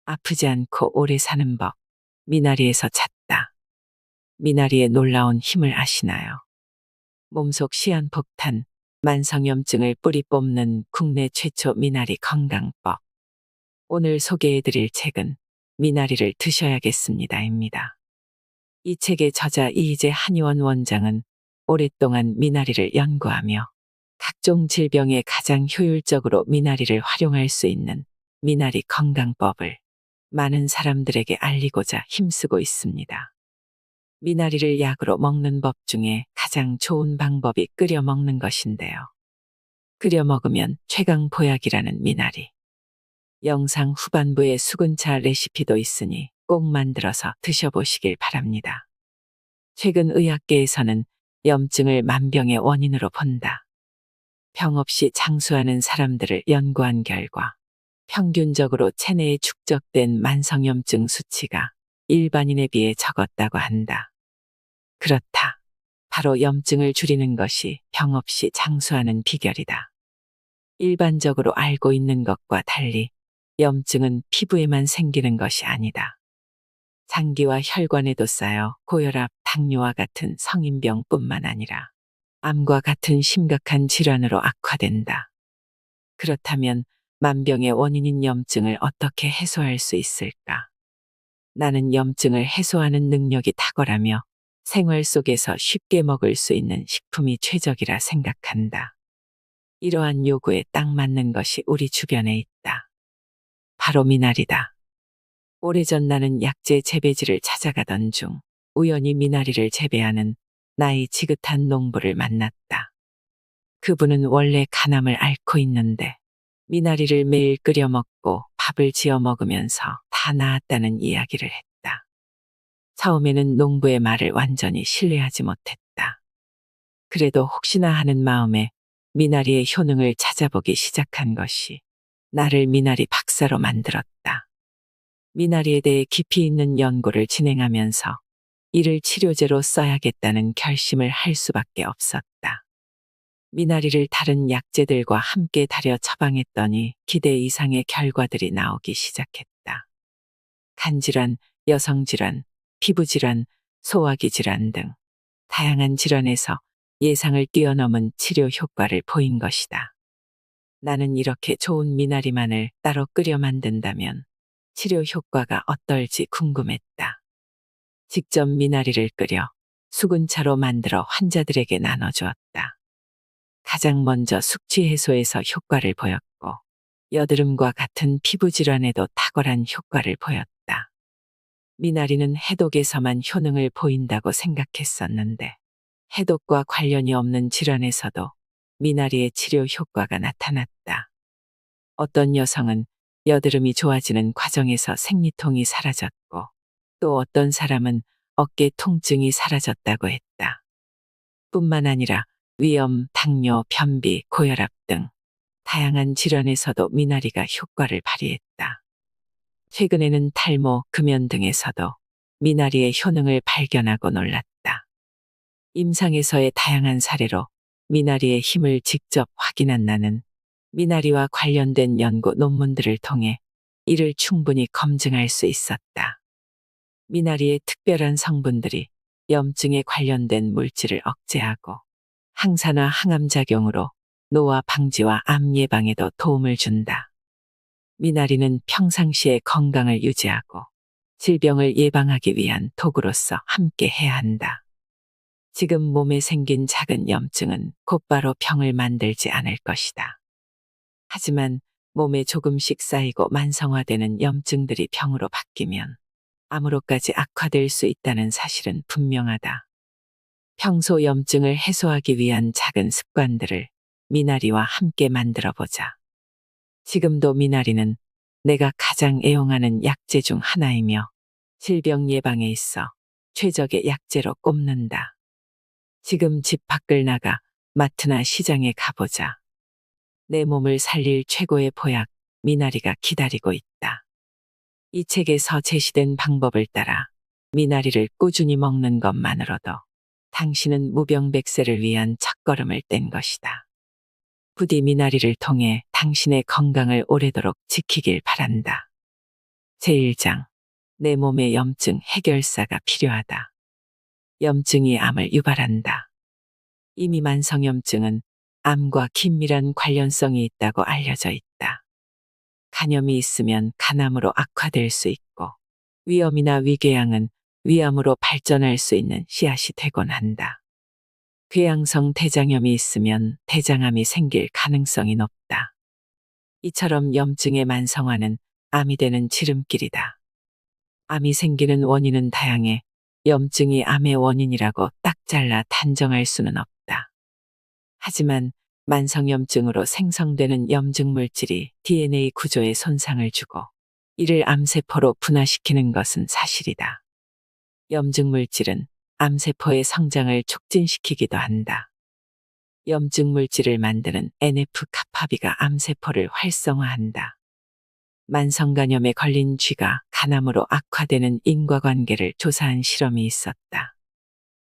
아프지 않고 오래 사는 법. 미나리에서 찾다. 미나리의 놀라운 힘을 아시나요? 몸속 시한폭탄, 만성염증을 뿌리 뽑는 국내 최초 미나리 건강법. 오늘 소개해드릴 책은 미나리를 드셔야겠습니다입니다. 이 책의 저자 이희재 한의원 원장은 오랫동안 미나리를 연구하며 각종 질병에 가장 효율적으로 미나리를 활용할 수 있는 미나리 건강법을 많은 사람들에게 알리고자 힘쓰고 있습니다. 미나리를 약으로 먹는 법 중에 가장 좋은 방법이 끓여 먹는 것인데요. 끓여 먹으면 최강 보약이라는 미나리. 영상 후반부에 수근차 레시피도 있으니 꼭 만들어서 드셔보시길 바랍니다. 최근 의학계에서는 염증을 만병의 원인으로 본다. 병 없이 장수하는 사람들을 연구한 결과 평균적으로 체내에 축적된 만성염증 수치가 일반인에 비해 적었다고 한다. 그렇다. 바로 염증을 줄이는 것이 병 없이 장수하는 비결이다. 일반적으로 알고 있는 것과 달리 염증은 피부에만 생기는 것이 아니다. 장기와 혈관에도 쌓여 고혈압, 당뇨와 같은 성인병뿐만 아니라 암과 같은 심각한 질환으로 악화된다. 그렇다면 만병의 원인인 염증을 어떻게 해소할 수 있을까? 나는 염증을 해소하는 능력이 탁월하며 생활 속에서 쉽게 먹을 수 있는 식품이 최적이라 생각한다. 이러한 요구에 딱 맞는 것이 우리 주변에 있다. 바로 미나리다. 오래전 나는 약재 재배지를 찾아가던 중 우연히 미나리를 재배하는 나이 지긋한 농부를 만났다. 그분은 원래 간암을 앓고 있는데 미나리를 매일 끓여 먹고 밥을 지어 먹으면서 다 나았다는 이야기를 했다. 처음에는 농부의 말을 완전히 신뢰하지 못했다. 그래도 혹시나 하는 마음에 미나리의 효능을 찾아보기 시작한 것이 나를 미나리 박사로 만들었다. 미나리에 대해 깊이 있는 연구를 진행하면서 이를 치료제로 써야겠다는 결심을 할 수밖에 없었다. 미나리를 다른 약재들과 함께 달여 처방했더니 기대 이상의 결과들이 나오기 시작했다. 간질환, 여성질환, 피부질환, 소화기 질환 등 다양한 질환에서 예상을 뛰어넘은 치료 효과를 보인 것이다. 나는 이렇게 좋은 미나리만을 따로 끓여 만든다면 치료 효과가 어떨지 궁금했다. 직접 미나리를 끓여 수분차로 만들어 환자들에게 나눠주었다. 가장 먼저 숙취 해소에서 효과를 보였고 여드름과 같은 피부 질환에도 탁월한 효과를 보였다. 미나리는 해독에서만 효능을 보인다고 생각했었는데 해독과 관련이 없는 질환에서도 미나리의 치료 효과가 나타났다. 어떤 여성은 여드름이 좋아지는 과정에서 생리통이 사라졌고 또 어떤 사람은 어깨 통증이 사라졌다고 했다. 뿐만 아니라 위염, 당뇨, 변비, 고혈압 등 다양한 질환에서도 미나리가 효과를 발휘했다. 최근에는 탈모, 금연 등에서도 미나리의 효능을 발견하고 놀랐다. 임상에서의 다양한 사례로 미나리의 힘을 직접 확인한 나는 미나리와 관련된 연구 논문들을 통해 이를 충분히 검증할 수 있었다. 미나리의 특별한 성분들이 염증에 관련된 물질을 억제하고 항산화 항암 작용으로 노화 방지와 암 예방에도 도움을 준다. 미나리는 평상시에 건강을 유지하고 질병을 예방하기 위한 도구로서 함께 해야 한다. 지금 몸에 생긴 작은 염증은 곧바로 병을 만들지 않을 것이다. 하지만 몸에 조금씩 쌓이고 만성화되는 염증들이 병으로 바뀌면 암으로까지 악화될 수 있다는 사실은 분명하다. 평소 염증을 해소하기 위한 작은 습관들을 미나리와 함께 만들어 보자. 지금도 미나리는 내가 가장 애용하는 약재 중 하나이며 질병 예방에 있어 최적의 약재로 꼽는다. 지금 집 밖을 나가 마트나 시장에 가보자. 내 몸을 살릴 최고의 보약, 미나리가 기다리고 있다. 이 책에서 제시된 방법을 따라 미나리를 꾸준히 먹는 것만으로도 당신은 무병백세를 위한 첫걸음을 뗀 것이다. 부디 미나리를 통해 당신의 건강을 오래도록 지키길 바란다. 제1장. 내 몸의 염증 해결사가 필요하다. 염증이 암을 유발한다. 이미 만성염증은 암과 긴밀한 관련성이 있다고 알려져 있다. 간염이 있으면 간암으로 악화될 수 있고 위염이나 위궤양은 위암으로 발전할 수 있는 씨앗이 되곤 한다. 궤양성 대장염이 있으면 대장암이 생길 가능성이 높다. 이처럼 염증의 만성화는 암이 되는 지름길이다. 암이 생기는 원인은 다양해 염증이 암의 원인이라고 딱 잘라 단정할 수는 없다. 하지만 만성염증으로 생성되는 염증 물질이 DNA 구조에 손상을 주고 이를 암세포로 분화시키는 것은 사실이다. 염증 물질은 암세포의 성장을 촉진시키기도 한다. 염증 물질을 만드는 NF-kappaB가 암세포를 활성화한다. 만성간염에 걸린 쥐가 간암으로 악화되는 인과관계를 조사한 실험이 있었다.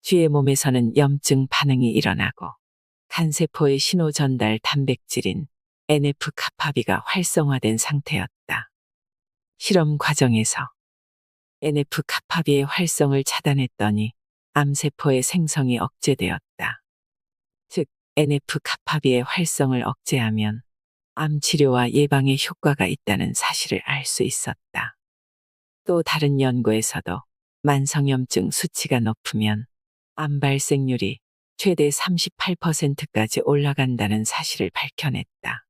쥐의 몸에서는 염증 반응이 일어나고 간세포의 신호 전달 단백질인 NF-kappaB가 활성화된 상태였다. 실험 과정에서 NF-kappaB의 활성을 차단했더니 암세포의 생성이 억제되었다. 즉, NF-kappaB의 활성을 억제하면 암 치료와 예방에 효과가 있다는 사실을 알 수 있었다. 또 다른 연구에서도 만성염증 수치가 높으면 암 발생률이 최대 38%까지 올라간다는 사실을 밝혀냈다.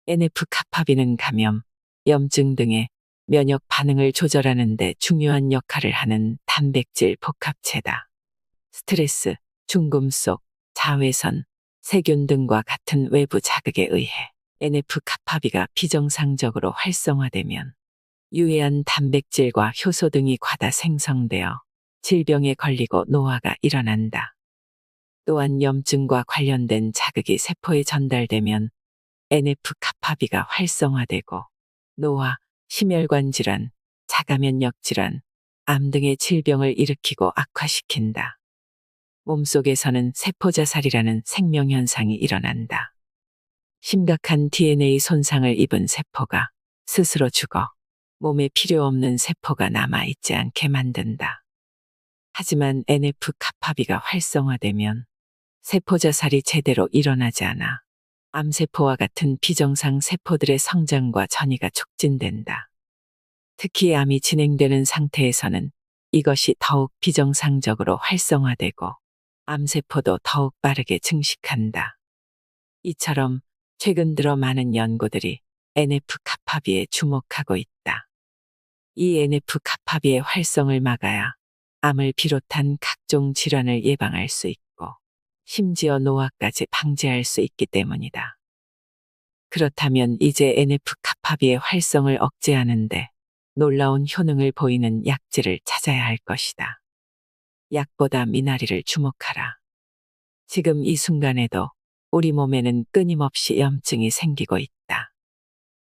NF-kappaB는 감염, 염증 등의 면역 반응을 조절하는 데 중요한 역할을 하는 단백질 복합체다. 스트레스, 중금속, 자외선, 세균 등과 같은 외부 자극에 의해 NF-kappaB가 비정상적으로 활성화되면 유해한 단백질과 효소 등이 과다 생성되어 질병에 걸리고 노화가 일어난다. 또한 염증과 관련된 자극이 세포에 전달되면 NF-kappaB가 활성화되고 노화, 심혈관 질환, 자가면역 질환, 암 등의 질병을 일으키고 악화시킨다. 몸속에서는 세포자살이라는 생명현상이 일어난다. 심각한 DNA 손상을 입은 세포가 스스로 죽어 몸에 필요 없는 세포가 남아있지 않게 만든다. 하지만 NF-kappaB가 활성화되면 세포자살이 제대로 일어나지 않아 암세포와 같은 비정상 세포들의 성장과 전이가 촉진된다. 특히 암이 진행되는 상태에서는 이것이 더욱 비정상적으로 활성화되고 암세포도 더욱 빠르게 증식한다. 이처럼 최근 들어 많은 연구들이 NF-kappaB에 주목하고 있다. 이 NF-kappaB의 활성을 막아야 암을 비롯한 각종 질환을 예방할 수 있고 심지어 노화까지 방지할 수 있기 때문이다. 그렇다면 이제 NF-kappaB의 활성을 억제하는데 놀라운 효능을 보이는 약재를 찾아야 할 것이다. 약보다 미나리를 주목하라. 지금 이 순간에도 우리 몸에는 끊임없이 염증이 생기고 있다.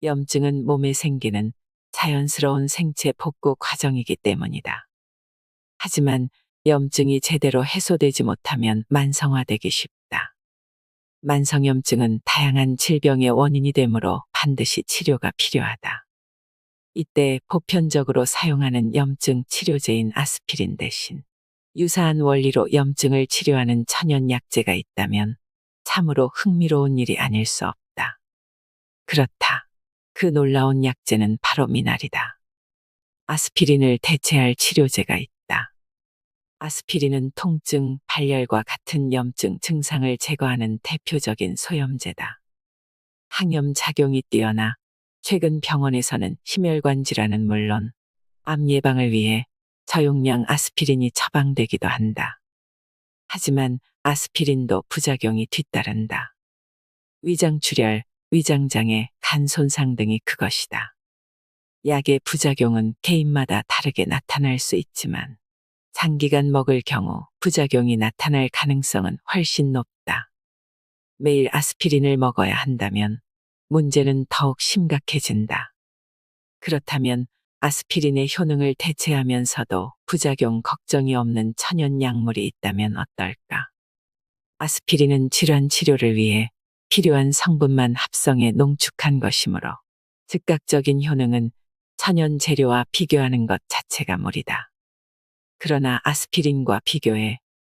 염증은 몸에 생기는 자연스러운 생체 복구 과정이기 때문이다. 하지만 염증이 제대로 해소되지 못하면 만성화되기 쉽다. 만성염증은 다양한 질병의 원인이 되므로 반드시 치료가 필요하다. 이때 보편적으로 사용하는 염증 치료제인 아스피린 대신 유사한 원리로 염증을 치료하는 천연 약재가 있다면 참으로 흥미로운 일이 아닐 수 없다. 그렇다. 그 놀라운 약재는 바로 미나리다. 아스피린을 대체할 치료제가 있다. 아스피린은 통증, 발열과 같은 염증 증상을 제거하는 대표적인 소염제다. 항염 작용이 뛰어나 최근 병원에서는 심혈관 질환은 물론 암 예방을 위해 저용량 아스피린이 처방되기도 한다. 하지만 아스피린도 부작용이 뒤따른다. 위장출혈, 위장장애, 간 손상 등이 그것이다. 약의 부작용은 개인마다 다르게 나타날 수 있지만 장기간 먹을 경우 부작용이 나타날 가능성은 훨씬 높다. 매일 아스피린을 먹어야 한다면 문제는 더욱 심각해진다. 그렇다면 아스피린의 효능을 대체하면서도 부작용 걱정이 없는 천연 약물이 있다면 어떨까? 아스피린은 질환 치료를 위해 필요한 성분만 합성해 농축한 것이므로 즉각적인 효능은 천연 재료와 비교하는 것 자체가 무리다. 그러나 아스피린과 비교해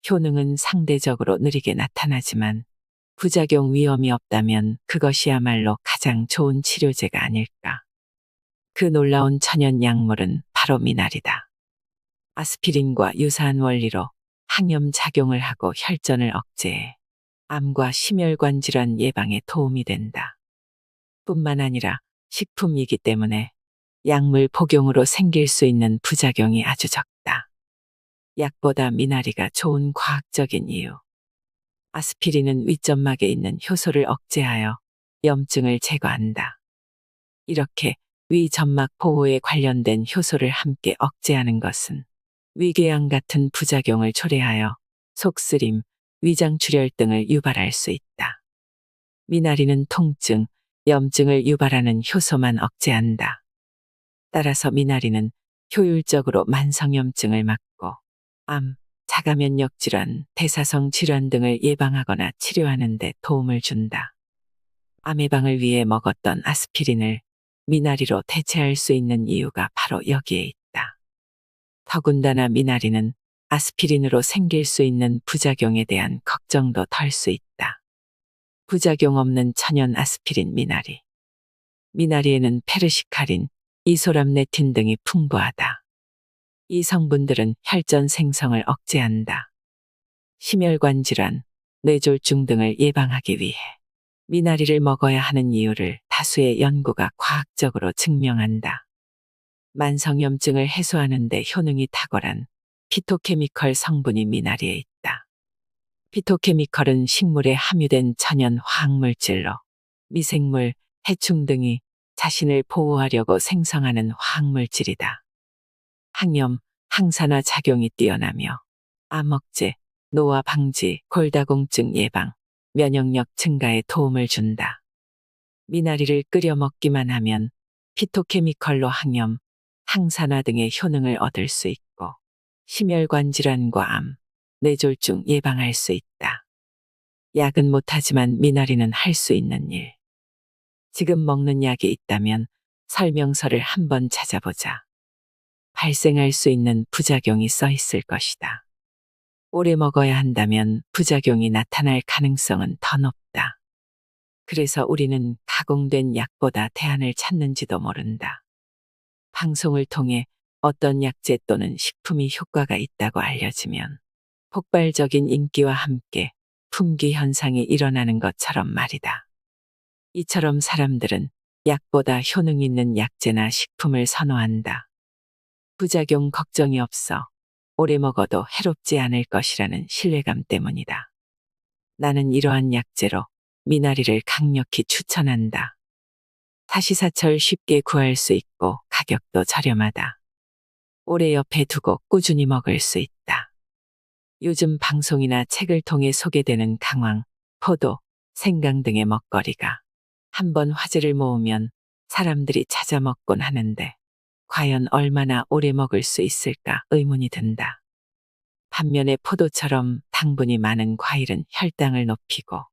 효능은 상대적으로 느리게 나타나지만 부작용 위험이 없다면 그것이야말로 가장 좋은 치료제가 아닐까. 그 놀라운 천연 약물은 바로 미나리다. 아스피린과 유사한 원리로 항염 작용을 하고 혈전을 억제해 암과 심혈관 질환 예방에 도움이 된다. 뿐만 아니라 식품이기 때문에 약물 복용으로 생길 수 있는 부작용이 아주 적다. 약보다 미나리가 좋은 과학적인 이유. 아스피린은 윗점막에 있는 효소를 억제하여 염증을 제거한다. 이렇게 위점막 보호에 관련된 효소를 함께 억제하는 것은 위궤양 같은 부작용을 초래하여 속쓰림, 위장출혈 등을 유발할 수 있다. 미나리는 통증, 염증을 유발하는 효소만 억제한다. 따라서 미나리는 효율적으로 만성염증을 막고 암, 자가면역 질환, 대사성 질환 등을 예방하거나 치료하는 데 도움을 준다. 암 예방을 위해 먹었던 아스피린을 미나리로 대체할 수 있는 이유가 바로 여기에 있다. 더군다나 미나리는 아스피린으로 생길 수 있는 부작용에 대한 걱정도 덜 수 있다. 부작용 없는 천연 아스피린 미나리. 미나리에는 페르시카린, 이소람네틴 등이 풍부하다. 이 성분들은 혈전 생성을 억제한다. 심혈관 질환, 뇌졸중 등을 예방하기 위해 미나리를 먹어야 하는 이유를 다수의 연구가 과학적으로 증명한다. 만성염증을 해소하는 데 효능이 탁월한 피토케미컬 성분이 미나리에 있다. 피토케미컬은 식물에 함유된 천연 화학물질로 미생물, 해충 등이 자신을 보호하려고 생성하는 화학물질이다. 항염, 항산화 작용이 뛰어나며 암 억제, 노화 방지, 골다공증 예방, 면역력 증가에 도움을 준다. 미나리를 끓여 먹기만 하면 피토케미컬로 항염, 항산화 등의 효능을 얻을 수 있고 심혈관 질환과 암, 뇌졸중 예방할 수 있다. 약은 못하지만 미나리는 할 수 있는 일. 지금 먹는 약이 있다면 설명서를 한번 찾아보자. 발생할 수 있는 부작용이 써 있을 것이다. 오래 먹어야 한다면 부작용이 나타날 가능성은 더 높다. 그래서 우리는 가공된 약보다 대안을 찾는지도 모른다. 방송을 통해 어떤 약재 또는 식품이 효과가 있다고 알려지면 폭발적인 인기와 함께 품귀 현상이 일어나는 것처럼 말이다. 이처럼 사람들은 약보다 효능 있는 약재나 식품을 선호한다. 부작용 걱정이 없어 오래 먹어도 해롭지 않을 것이라는 신뢰감 때문이다. 나는 이러한 약재로 미나리를 강력히 추천한다. 사시사철 쉽게 구할 수 있고 가격도 저렴하다. 오래 옆에 두고 꾸준히 먹을 수 있다. 요즘 방송이나 책을 통해 소개되는 강황, 포도, 생강 등의 먹거리가 한번 화제를 모으면 사람들이 찾아 먹곤 하는데 과연 얼마나 오래 먹을 수 있을까 의문이 든다. 반면에 포도처럼 당분이 많은 과일은 혈당을 높이고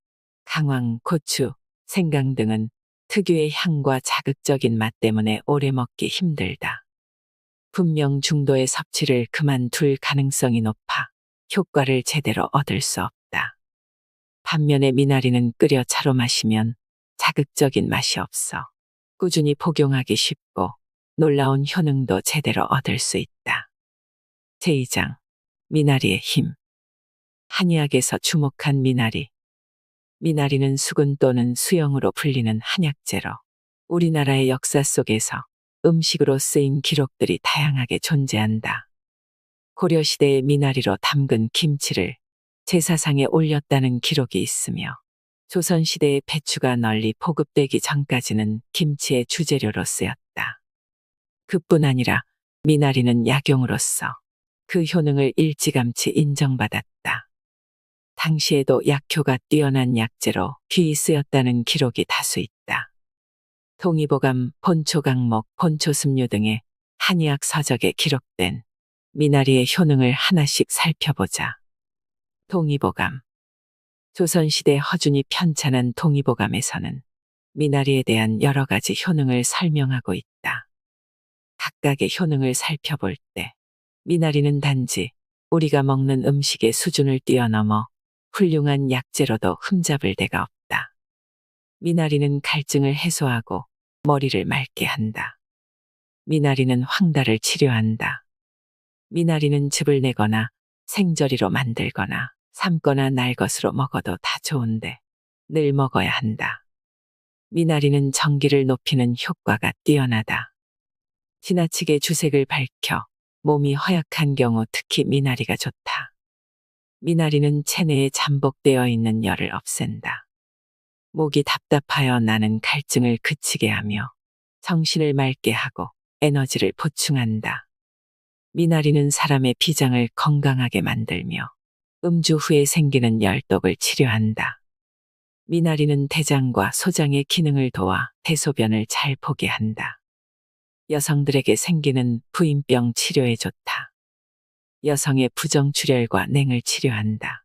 강황, 고추, 생강 등은 특유의 향과 자극적인 맛 때문에 오래 먹기 힘들다. 분명 중도의 섭취를 그만둘 가능성이 높아 효과를 제대로 얻을 수 없다. 반면에 미나리는 끓여 차로 마시면 자극적인 맛이 없어 꾸준히 복용하기 쉽고 놀라운 효능도 제대로 얻을 수 있다. 제2장 미나리의 힘. 한의학에서 주목한 미나리. 미나리는 수근 또는 수영으로 불리는 한약재로 우리나라의 역사 속에서 음식으로 쓰인 기록들이 다양하게 존재한다. 고려시대의 미나리로 담근 김치를 제사상에 올렸다는 기록이 있으며 조선시대의 배추가 널리 보급되기 전까지는 김치의 주재료로 쓰였다. 그뿐 아니라 미나리는 약용으로서 그 효능을 일찌감치 인정받았다. 당시에도 약효가 뛰어난 약재로 귀히 쓰였다는 기록이 다수 있다. 동의보감, 본초강목, 본초습류 등의 한의학 서적에 기록된 미나리의 효능을 하나씩 살펴보자. 동의보감. 조선시대 허준이 편찬한 동의보감에서는 미나리에 대한 여러 가지 효능을 설명하고 있다. 각각의 효능을 살펴볼 때 미나리는 단지 우리가 먹는 음식의 수준을 뛰어넘어 훌륭한 약재로도 흠잡을 데가 없다. 미나리는 갈증을 해소하고 머리를 맑게 한다. 미나리는 황달을 치료한다. 미나리는 즙을 내거나 생저리로 만들거나 삶거나 날 것으로 먹어도 다 좋은데 늘 먹어야 한다. 미나리는 전기를 높이는 효과가 뛰어나다. 지나치게 주색을 밝혀 몸이 허약한 경우 특히 미나리가 좋다. 미나리는 체내에 잠복되어 있는 열을 없앤다. 목이 답답하여 나는 갈증을 그치게 하며 정신을 맑게 하고 에너지를 보충한다. 미나리는 사람의 비장을 건강하게 만들며 음주 후에 생기는 열독을 치료한다. 미나리는 대장과 소장의 기능을 도와 대소변을 잘 보게 한다. 여성들에게 생기는 부인병 치료에 좋다. 여성의 부정출혈과 냉을 치료한다.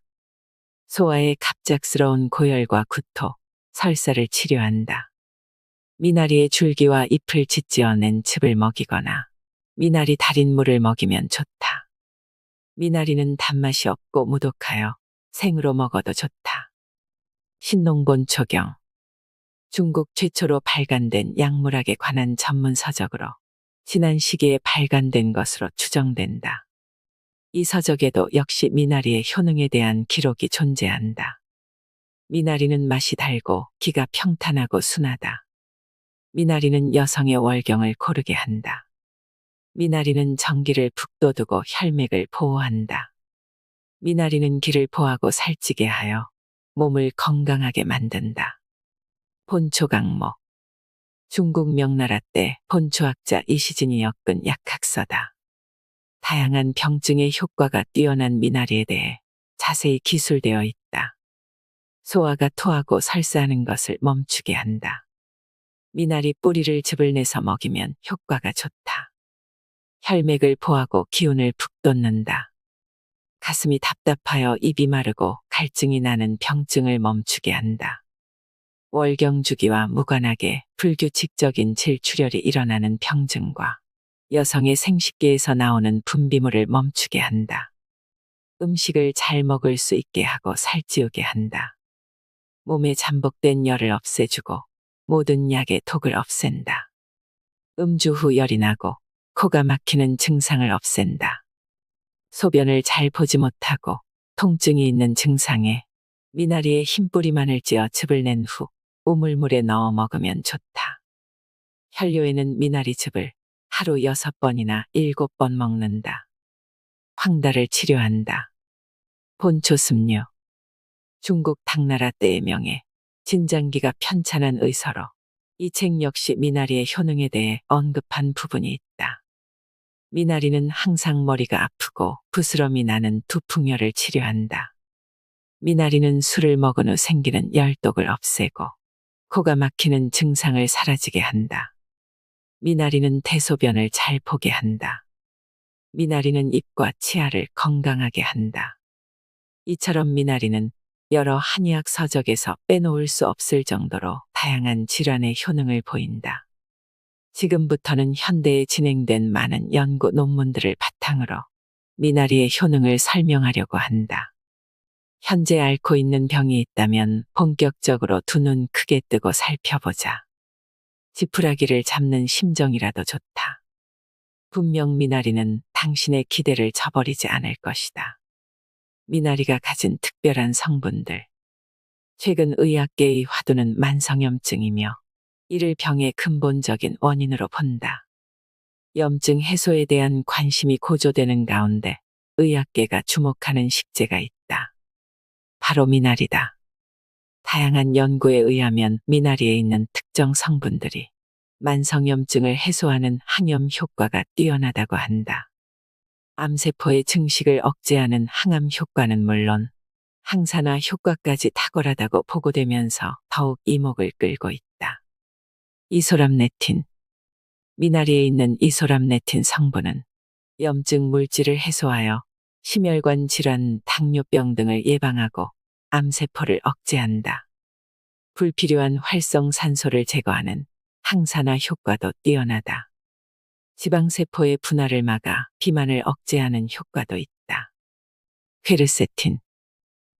소아의 갑작스러운 고열과 구토, 설사를 치료한다. 미나리의 줄기와 잎을 짓지어낸 즙을 먹이거나 미나리 달인물을 먹이면 좋다. 미나리는 단맛이 없고 무독하여 생으로 먹어도 좋다. 신농본초경. 중국 최초로 발간된 약물학에 관한 전문 서적으로 지난 시기에 발간된 것으로 추정된다. 이 서적에도 역시 미나리의 효능에 대한 기록이 존재한다. 미나리는 맛이 달고 기가 평탄하고 순하다. 미나리는 여성의 월경을 고르게 한다. 미나리는 전기를 북돋우고 혈맥을 보호한다. 미나리는 기를 보하고 살찌게 하여 몸을 건강하게 만든다. 본초강목. 중국 명나라 때 본초학자 이시진이 엮은 약학서다. 다양한 병증의 효과가 뛰어난 미나리에 대해 자세히 기술되어 있다. 소화가 토하고 설사하는 것을 멈추게 한다. 미나리 뿌리를 즙을 내서 먹이면 효과가 좋다. 혈맥을 보하고 기운을 북돋는다. 가슴이 답답하여 입이 마르고 갈증이 나는 병증을 멈추게 한다. 월경주기와 무관하게 불규칙적인 질출혈이 일어나는 병증과 여성의 생식기에서 나오는 분비물을 멈추게 한다. 음식을 잘 먹을 수 있게 하고 살찌우게 한다. 몸에 잠복된 열을 없애주고 모든 약의 독을 없앤다. 음주 후 열이 나고 코가 막히는 증상을 없앤다. 소변을 잘 보지 못하고 통증이 있는 증상에 미나리에 흰뿌리만을 찧어 즙을 낸 후 우물물에 넣어 먹으면 좋다. 혈뇨에는 미나리즙을 하루 6번이나 7번 먹는다. 황달을 치료한다. 본초습류. 중국 당나라 때의 명예, 진장기가 편찬한 의서로 이 책 역시 미나리의 효능에 대해 언급한 부분이 있다. 미나리는 항상 머리가 아프고 부스럼이 나는 두풍열을 치료한다. 미나리는 술을 먹은 후 생기는 열독을 없애고 코가 막히는 증상을 사라지게 한다. 미나리는 대소변을 잘 보게 한다. 미나리는 입과 치아를 건강하게 한다. 이처럼 미나리는 여러 한의학 서적에서 빼놓을 수 없을 정도로 다양한 질환의 효능을 보인다. 지금부터는 현대에 진행된 많은 연구 논문들을 바탕으로 미나리의 효능을 설명하려고 한다. 현재 앓고 있는 병이 있다면 본격적으로 두 눈 크게 뜨고 살펴보자. 지푸라기를 잡는 심정이라도 좋다. 분명 미나리는 당신의 기대를 저버리지 않을 것이다. 미나리가 가진 특별한 성분들. 최근 의학계의 화두는 만성염증이며 이를 병의 근본적인 원인으로 본다. 염증 해소에 대한 관심이 고조되는 가운데 의학계가 주목하는 식재가 있다. 바로 미나리다. 다양한 연구에 의하면 미나리에 있는 특정 성분들이 만성염증을 해소하는 항염 효과가 뛰어나다고 한다. 암세포의 증식을 억제하는 항암 효과는 물론 항산화 효과까지 탁월하다고 보고되면서 더욱 이목을 끌고 있다. 이소람네틴. 미나리에 있는 이소람네틴 성분은 염증 물질을 해소하여 심혈관 질환, 당뇨병 등을 예방하고 암세포를 억제한다. 불필요한 활성산소를 제거하는 항산화 효과도 뛰어나다. 지방세포의 분할을 막아 비만을 억제하는 효과도 있다. 퀘르세틴.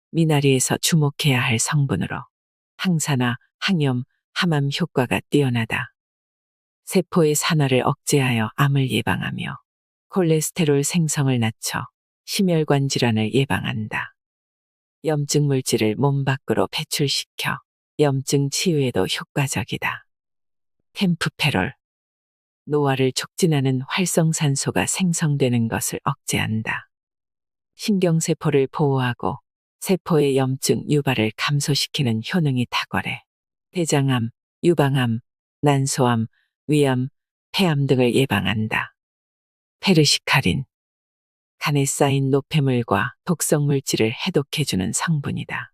미나리에서 주목해야 할 성분으로 항산화, 항염, 항암 효과가 뛰어나다. 세포의 산화를 억제하여 암을 예방하며 콜레스테롤 생성을 낮춰 심혈관 질환을 예방한다. 염증 물질을 몸 밖으로 배출시켜 염증 치유에도 효과적이다. 캠프페롤. 노화를 촉진하는 활성산소가 생성되는 것을 억제한다. 신경세포를 보호하고 세포의 염증 유발을 감소시키는 효능이 탁월해 대장암, 유방암, 난소암, 위암, 폐암 등을 예방한다. 페르시카린. 간에 쌓인 노폐물과 독성 물질을 해독해주는 성분이다.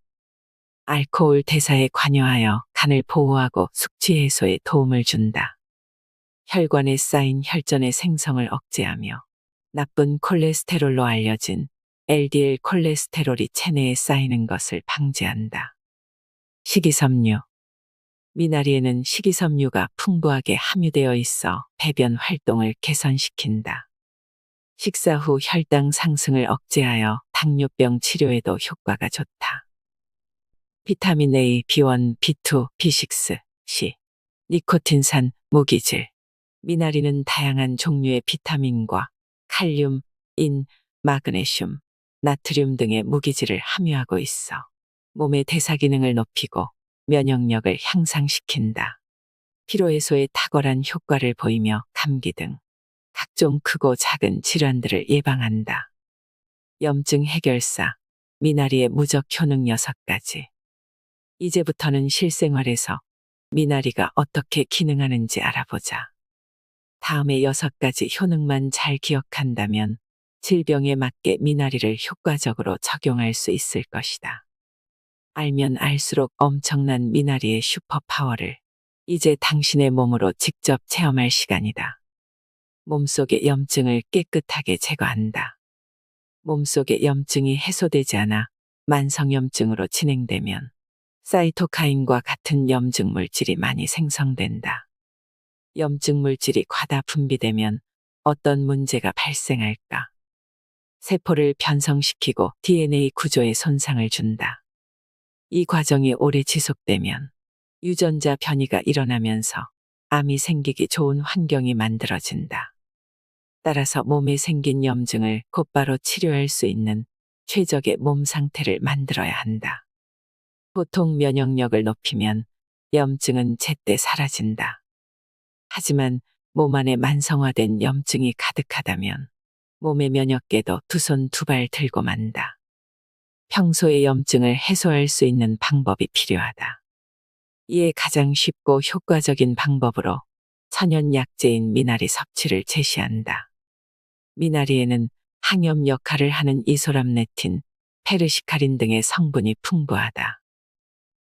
알코올 대사에 관여하여 간을 보호하고 숙취 해소에 도움을 준다. 혈관에 쌓인 혈전의 생성을 억제하며 나쁜 콜레스테롤로 알려진 LDL 콜레스테롤이 체내에 쌓이는 것을 방지한다. 식이섬유. 미나리에는 식이섬유가 풍부하게 함유되어 있어 배변 활동을 개선시킨다. 식사 후 혈당 상승을 억제하여 당뇨병 치료에도 효과가 좋다. 비타민 A, B1, B2, B6, C. 니코틴산, 무기질. 미나리는 다양한 종류의 비타민과 칼륨, 인, 마그네슘, 나트륨 등의 무기질을 함유하고 있어 몸의 대사 기능을 높이고 면역력을 향상시킨다. 피로 해소에 탁월한 효과를 보이며 감기 등 각종 크고 작은 질환들을 예방한다. 염증 해결사. 미나리의 무적 효능 6가지. 이제부터는 실생활에서 미나리가 어떻게 기능하는지 알아보자. 다음의 6가지 효능만 잘 기억한다면 질병에 맞게 미나리를 효과적으로 적용할 수 있을 것이다. 알면 알수록 엄청난 미나리의 슈퍼파워를 이제 당신의 몸으로 직접 체험할 시간이다. 몸속의 염증을 깨끗하게 제거한다. 몸속의 염증이 해소되지 않아 만성염증으로 진행되면 사이토카인과 같은 염증 물질이 많이 생성된다. 염증 물질이 과다 분비되면 어떤 문제가 발생할까? 세포를 변성시키고 DNA 구조에 손상을 준다. 이 과정이 오래 지속되면 유전자 변이가 일어나면서 암이 생기기 좋은 환경이 만들어진다. 따라서 몸에 생긴 염증을 곧바로 치료할 수 있는 최적의 몸 상태를 만들어야 한다. 보통 면역력을 높이면 염증은 제때 사라진다. 하지만 몸 안에 만성화된 염증이 가득하다면 몸의 면역계도 두 손 두 발 들고 만다. 평소의 염증을 해소할 수 있는 방법이 필요하다. 이에 가장 쉽고 효과적인 방법으로 천연 약재인 미나리 섭취를 제시한다. 미나리에는 항염 역할을 하는 이소람네틴, 페르시카린 등의 성분이 풍부하다.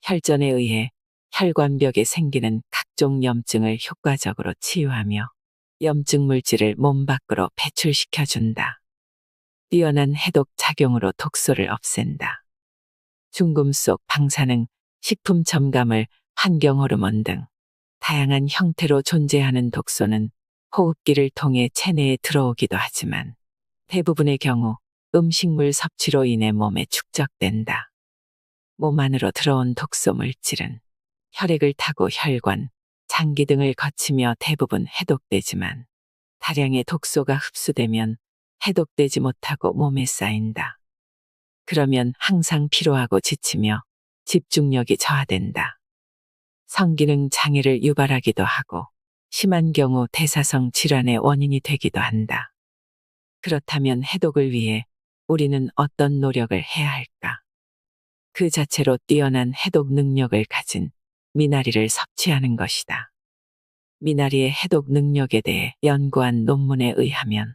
혈전에 의해 혈관벽에 생기는 각종 염증을 효과적으로 치유하며 염증 물질을 몸 밖으로 배출시켜준다. 뛰어난 해독 작용으로 독소를 없앤다. 중금속, 방사능, 식품 첨가물, 환경 호르몬 등 다양한 형태로 존재하는 독소는 호흡기를 통해 체내에 들어오기도 하지만 대부분의 경우 음식물 섭취로 인해 몸에 축적된다. 몸 안으로 들어온 독소 물질은 혈액을 타고 혈관, 장기 등을 거치며 대부분 해독되지만 다량의 독소가 흡수되면 해독되지 못하고 몸에 쌓인다. 그러면 항상 피로하고 지치며 집중력이 저하된다. 성기능 장애를 유발하기도 하고 심한 경우 대사성 질환의 원인이 되기도 한다. 그렇다면 해독을 위해 우리는 어떤 노력을 해야 할까? 그 자체로 뛰어난 해독 능력을 가진 미나리를 섭취하는 것이다. 미나리의 해독 능력에 대해 연구한 논문에 의하면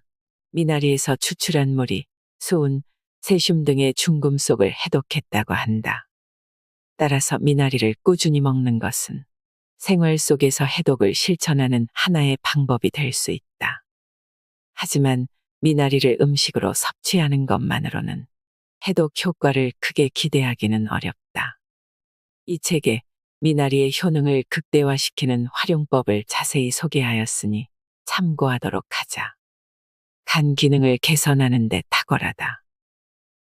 미나리에서 추출한 물이 수은, 세슘 등의 중금속을 해독했다고 한다. 따라서 미나리를 꾸준히 먹는 것은 생활 속에서 해독을 실천하는 하나의 방법이 될 수 있다. 하지만 미나리를 음식으로 섭취하는 것만으로는 해독 효과를 크게 기대하기는 어렵다. 이 책에 미나리의 효능을 극대화시키는 활용법을 자세히 소개하였으니 참고하도록 하자. 간 기능을 개선하는 데 탁월하다.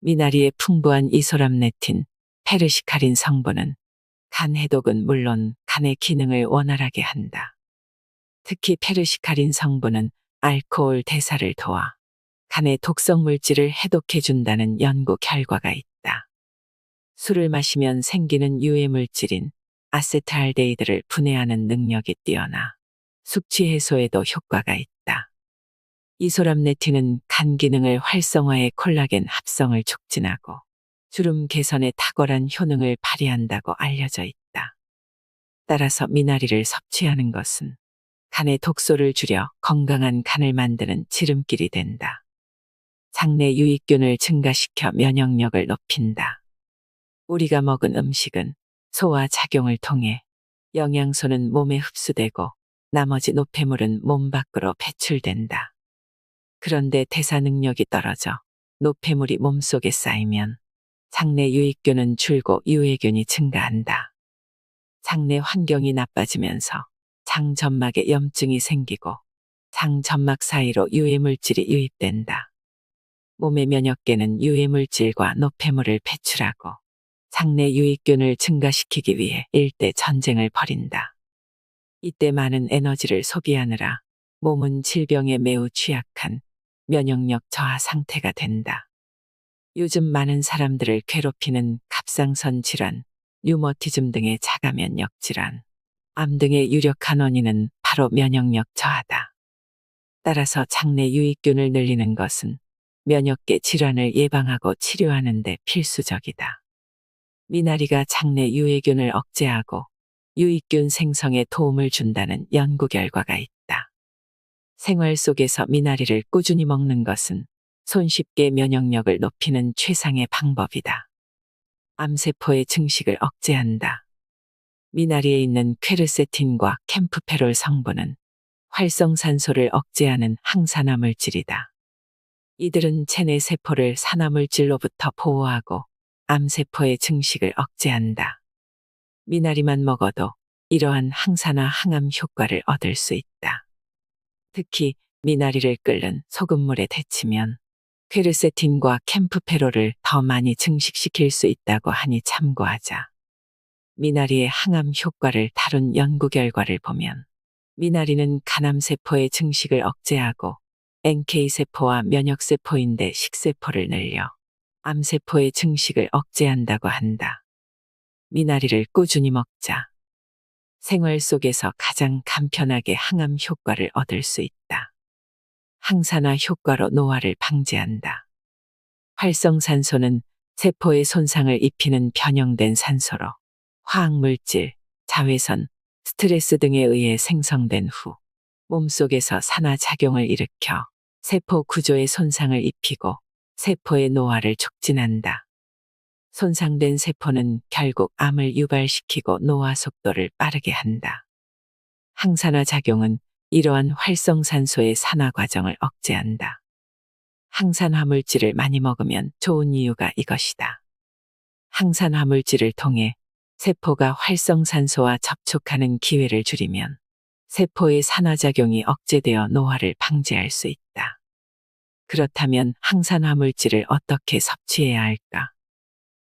미나리의 풍부한 이소람네틴, 페르시카린 성분은 간 해독은 물론 간의 기능을 원활하게 한다. 특히 페르시카린 성분은 알코올 대사를 도와 간의 독성 물질을 해독해준다는 연구 결과가 있다. 술을 마시면 생기는 유해 물질인 아세트알데히드를 분해하는 능력이 뛰어나 숙취 해소에도 효과가 있다. 이소람네틴은 간 기능을 활성화해 콜라겐 합성을 촉진하고 주름 개선에 탁월한 효능을 발휘한다고 알려져 있다. 따라서 미나리를 섭취하는 것은 간의 독소를 줄여 건강한 간을 만드는 지름길이 된다. 장내 유익균을 증가시켜 면역력을 높인다. 우리가 먹은 음식은 소화 작용을 통해 영양소는 몸에 흡수되고 나머지 노폐물은 몸 밖으로 배출된다. 그런데 대사 능력이 떨어져 노폐물이 몸속에 쌓이면 장내 유익균은 줄고 유해균이 증가한다. 장내 환경이 나빠지면서 장 점막에 염증이 생기고 장 점막 사이로 유해 물질이 유입된다. 몸의 면역계는 유해 물질과 노폐물을 배출하고 장내 유익균을 증가시키기 위해 일대 전쟁을 벌인다. 이때 많은 에너지를 소비하느라 몸은 질병에 매우 취약한 면역력 저하 상태가 된다. 요즘 많은 사람들을 괴롭히는 갑상선 질환, 류머티즘 등의 자가면역 질환, 암 등의 유력한 원인은 바로 면역력 저하다. 따라서 장내 유익균을 늘리는 것은 면역계 질환을 예방하고 치료하는 데 필수적이다. 미나리가 장내 유해균을 억제하고 유익균 생성에 도움을 준다는 연구 결과가 있다. 생활 속에서 미나리를 꾸준히 먹는 것은 손쉽게 면역력을 높이는 최상의 방법이다. 암세포의 증식을 억제한다. 미나리에 있는 퀘르세틴과 캠프페롤 성분은 활성산소를 억제하는 항산화 물질이다. 이들은 체내 세포를 산화물질로부터 보호하고 암세포의 증식을 억제한다. 미나리만 먹어도 이러한 항산화 항암 효과를 얻을 수 있다. 특히 미나리를 끓는 소금물에 데치면 퀘르세틴과 캠프페롤을 더 많이 증식시킬 수 있다고 하니 참고하자. 미나리의 항암 효과를 다룬 연구 결과를 보면 미나리는 간암세포의 증식을 억제하고 NK세포와 면역세포인데 식세포를 늘려 암세포의 증식을 억제한다고 한다. 미나리를 꾸준히 먹자. 생활 속에서 가장 간편하게 항암 효과를 얻을 수 있다. 항산화 효과로 노화를 방지한다. 활성산소는 세포에 손상을 입히는 변형된 산소로 화학물질, 자외선, 스트레스 등에 의해 생성된 후 몸속에서 산화작용을 일으켜 세포 구조에 손상을 입히고 세포의 노화를 촉진한다. 손상된 세포는 결국 암을 유발시키고 노화 속도를 빠르게 한다. 항산화 작용은 이러한 활성산소의 산화 과정을 억제한다. 항산화 물질을 많이 먹으면 좋은 이유가 이것이다. 항산화 물질을 통해 세포가 활성산소와 접촉하는 기회를 줄이면 세포의 산화작용이 억제되어 노화를 방지할 수 있다. 그렇다면 항산화 물질을 어떻게 섭취해야 할까?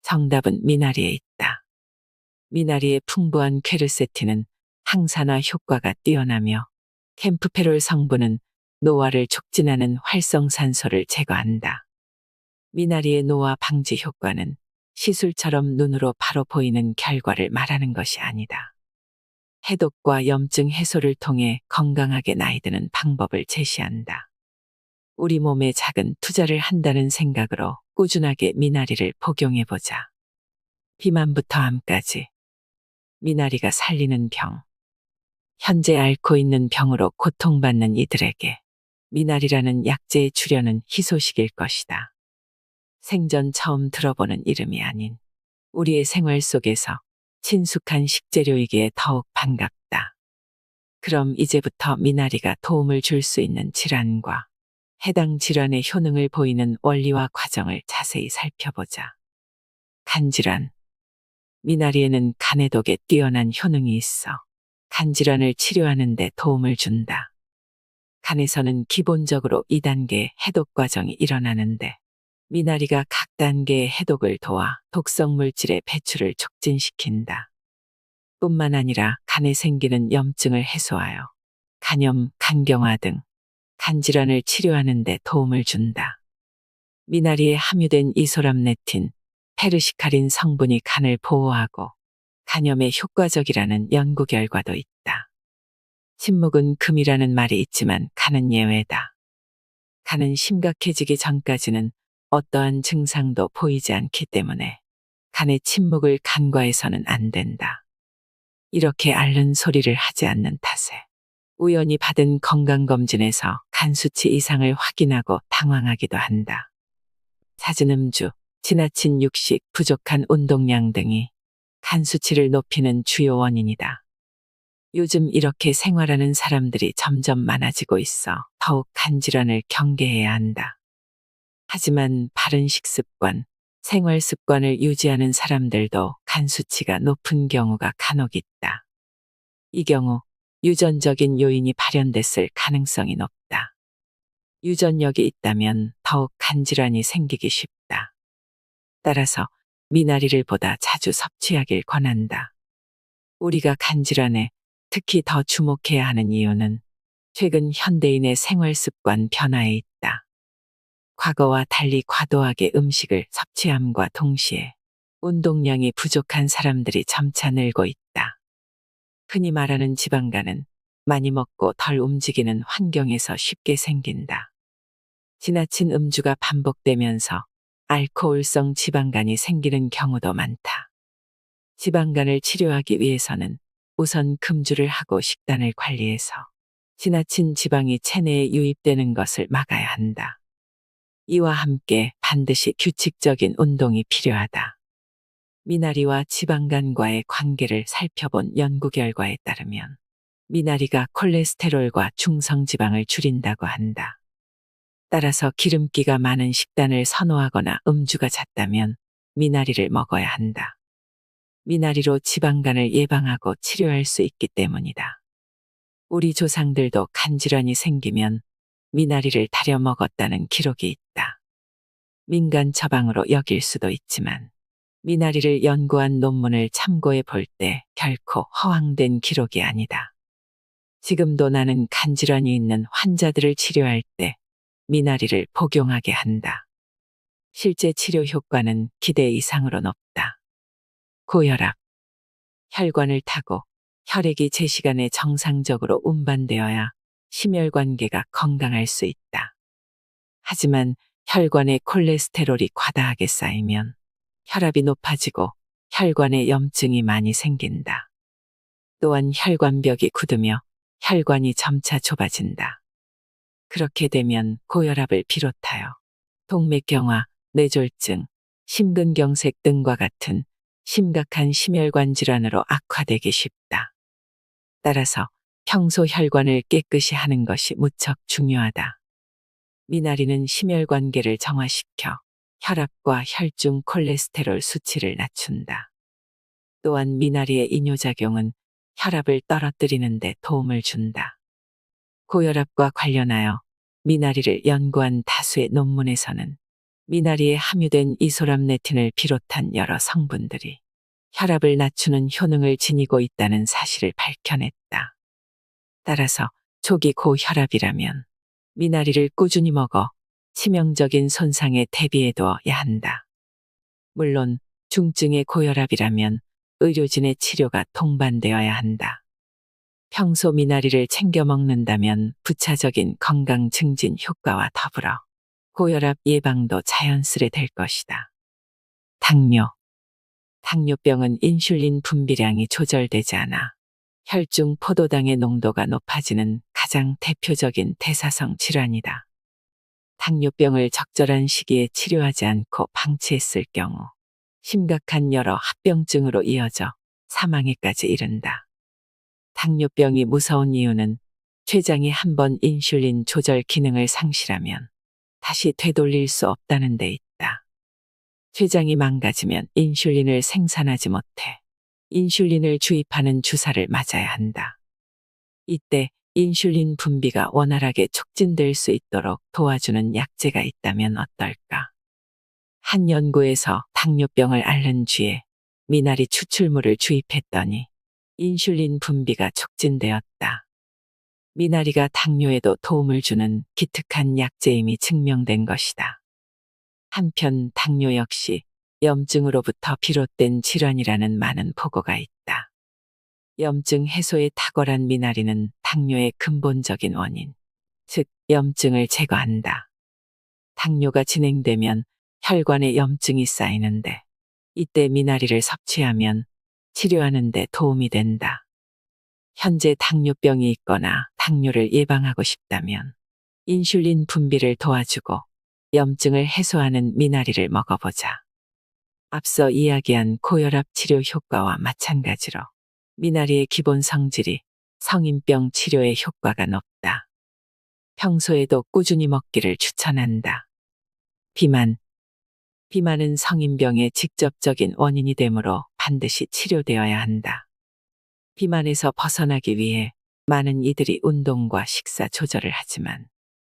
정답은 미나리에 있다. 미나리의 풍부한 퀘르세틴은 항산화 효과가 뛰어나며 캠프페롤 성분은 노화를 촉진하는 활성산소를 제거한다. 미나리의 노화 방지 효과는 시술처럼 눈으로 바로 보이는 결과를 말하는 것이 아니다. 해독과 염증 해소를 통해 건강하게 나이 드는 방법을 제시한다. 우리 몸에 작은 투자를 한다는 생각으로 꾸준하게 미나리를 복용해보자. 비만부터 암까지. 미나리가 살리는 병. 현재 앓고 있는 병으로 고통받는 이들에게 미나리라는 약재의 출현은 희소식일 것이다. 생전 처음 들어보는 이름이 아닌 우리의 생활 속에서 친숙한 식재료이기에 더욱 반갑다. 그럼 이제부터 미나리가 도움을 줄 수 있는 질환과 해당 질환의 효능을 보이는 원리와 과정을 자세히 살펴보자. 간질환. 미나리에는 간해독에 뛰어난 효능이 있어 간질환을 치료하는 데 도움을 준다. 간에서는 기본적으로 2단계 해독 과정이 일어나는데 미나리가 각 단계의 해독을 도와 독성 물질의 배출을 촉진시킨다. 뿐만 아니라 간에 생기는 염증을 해소하여 간염, 간경화 등 간질환을 치료하는 데 도움을 준다. 미나리에 함유된 이소람네틴, 페르시카린 성분이 간을 보호하고 간염에 효과적이라는 연구 결과도 있다. 침묵은 금이라는 말이 있지만 간은 예외다. 간은 심각해지기 전까지는 어떠한 증상도 보이지 않기 때문에 간의 침묵을 간과해서는 안 된다. 이렇게 앓는 소리를 하지 않는 탓에 우연히 받은 건강검진에서 간 수치 이상을 확인하고 당황하기도 한다. 잦은 음주, 지나친 육식, 부족한 운동량 등이 간 수치를 높이는 주요 원인이다. 요즘 이렇게 생활하는 사람들이 점점 많아지고 있어 더욱 간 질환을 경계해야 한다. 하지만 바른 식습관, 생활 습관을 유지하는 사람들도 간 수치가 높은 경우가 간혹 있다. 이 경우 유전적인 요인이 발현됐을 가능성이 높다. 유전력이 있다면 더욱 간 질환이 생기기 쉽다. 따라서 미나리를 보다 자주 섭취하길 권한다. 우리가 간 질환에 특히 더 주목해야 하는 이유는 최근 현대인의 생활 습관 변화에 있다. 과거와 달리 과도하게 음식을 섭취함과 동시에 운동량이 부족한 사람들이 점차 늘고 있다. 흔히 말하는 지방간은 많이 먹고 덜 움직이는 환경에서 쉽게 생긴다. 지나친 음주가 반복되면서 알코올성 지방간이 생기는 경우도 많다. 지방간을 치료하기 위해서는 우선 금주를 하고 식단을 관리해서 지나친 지방이 체내에 유입되는 것을 막아야 한다. 이와 함께 반드시 규칙적인 운동이 필요하다. 미나리와 지방간과의 관계를 살펴본 연구 결과에 따르면 미나리가 콜레스테롤과 중성지방을 줄인다고 한다. 따라서 기름기가 많은 식단을 선호하거나 음주가 잦다면 미나리를 먹어야 한다. 미나리로 지방간을 예방하고 치료할 수 있기 때문이다. 우리 조상들도 간질환이 생기면 미나리를 다려 먹었다는 기록이 있다. 민간 처방으로 여길 수도 있지만 미나리를 연구한 논문을 참고해 볼 때 결코 허황된 기록이 아니다. 지금도 나는 간질환이 있는 환자들을 치료할 때 미나리를 복용하게 한다. 실제 치료 효과는 기대 이상으로 높다. 고혈압, 혈관을 타고 혈액이 제 시간에 정상적으로 운반되어야 심혈관계가 건강할 수 있다. 하지만 혈관에 콜레스테롤이 과다하게 쌓이면 혈압이 높아지고 혈관에 염증이 많이 생긴다. 또한 혈관벽이 굳으며 혈관이 점차 좁아진다. 그렇게 되면 고혈압을 비롯하여 동맥경화, 뇌졸중, 심근경색 등과 같은 심각한 심혈관 질환으로 악화되기 쉽다. 따라서 평소 혈관을 깨끗이 하는 것이 무척 중요하다. 미나리는 심혈관계를 정화시켜 혈압과 혈중 콜레스테롤 수치를 낮춘다. 또한 미나리의 이뇨작용은 혈압을 떨어뜨리는 데 도움을 준다. 고혈압과 관련하여 미나리를 연구한 다수의 논문에서는 미나리에 함유된 이소람네틴을 비롯한 여러 성분들이 혈압을 낮추는 효능을 지니고 있다는 사실을 밝혀냈다. 따라서 초기 고혈압이라면 미나리를 꾸준히 먹어 치명적인 손상에 대비해둬야 한다. 물론 중증의 고혈압이라면 의료진의 치료가 동반되어야 한다. 평소 미나리를 챙겨 먹는다면 부차적인 건강 증진 효과와 더불어 고혈압 예방도 자연스레 될 것이다. 당뇨. 당뇨병은 인슐린 분비량이 조절되지 않아 혈중 포도당의 농도가 높아지는 가장 대표적인 대사성 질환이다. 당뇨병을 적절한 시기에 치료하지 않고 방치했을 경우 심각한 여러 합병증으로 이어져 사망에까지 이른다. 당뇨병이 무서운 이유는 췌장이 한번 인슐린 조절 기능을 상실하면 다시 되돌릴 수 없다는 데 있다. 췌장이 망가지면 인슐린을 생산하지 못해 인슐린을 주입하는 주사를 맞아야 한다. 이때 인슐린 분비가 원활하게 촉진될 수 있도록 도와주는 약재가 있다면 어떨까? 한 연구에서 당뇨병을 앓는 쥐에 미나리 추출물을 주입했더니 인슐린 분비가 촉진되었다. 미나리가 당뇨에도 도움을 주는 기특한 약재임이 증명된 것이다. 한편 당뇨 역시 염증으로부터 비롯된 질환이라는 많은 보고가 있다. 염증 해소에 탁월한 미나리는 당뇨의 근본적인 원인, 즉 염증을 제거한다. 당뇨가 진행되면 혈관에 염증이 쌓이는데 이때 미나리를 섭취하면 치료하는 데 도움이 된다. 현재 당뇨병이 있거나 당뇨를 예방하고 싶다면 인슐린 분비를 도와주고 염증을 해소하는 미나리를 먹어보자. 앞서 이야기한 고혈압 치료 효과와 마찬가지로 미나리의 기본 성질이 성인병 치료에 효과가 높다. 평소에도 꾸준히 먹기를 추천한다. 비만. 비만은 성인병의 직접적인 원인이 되므로 반드시 치료되어야 한다. 비만에서 벗어나기 위해 많은 이들이 운동과 식사 조절을 하지만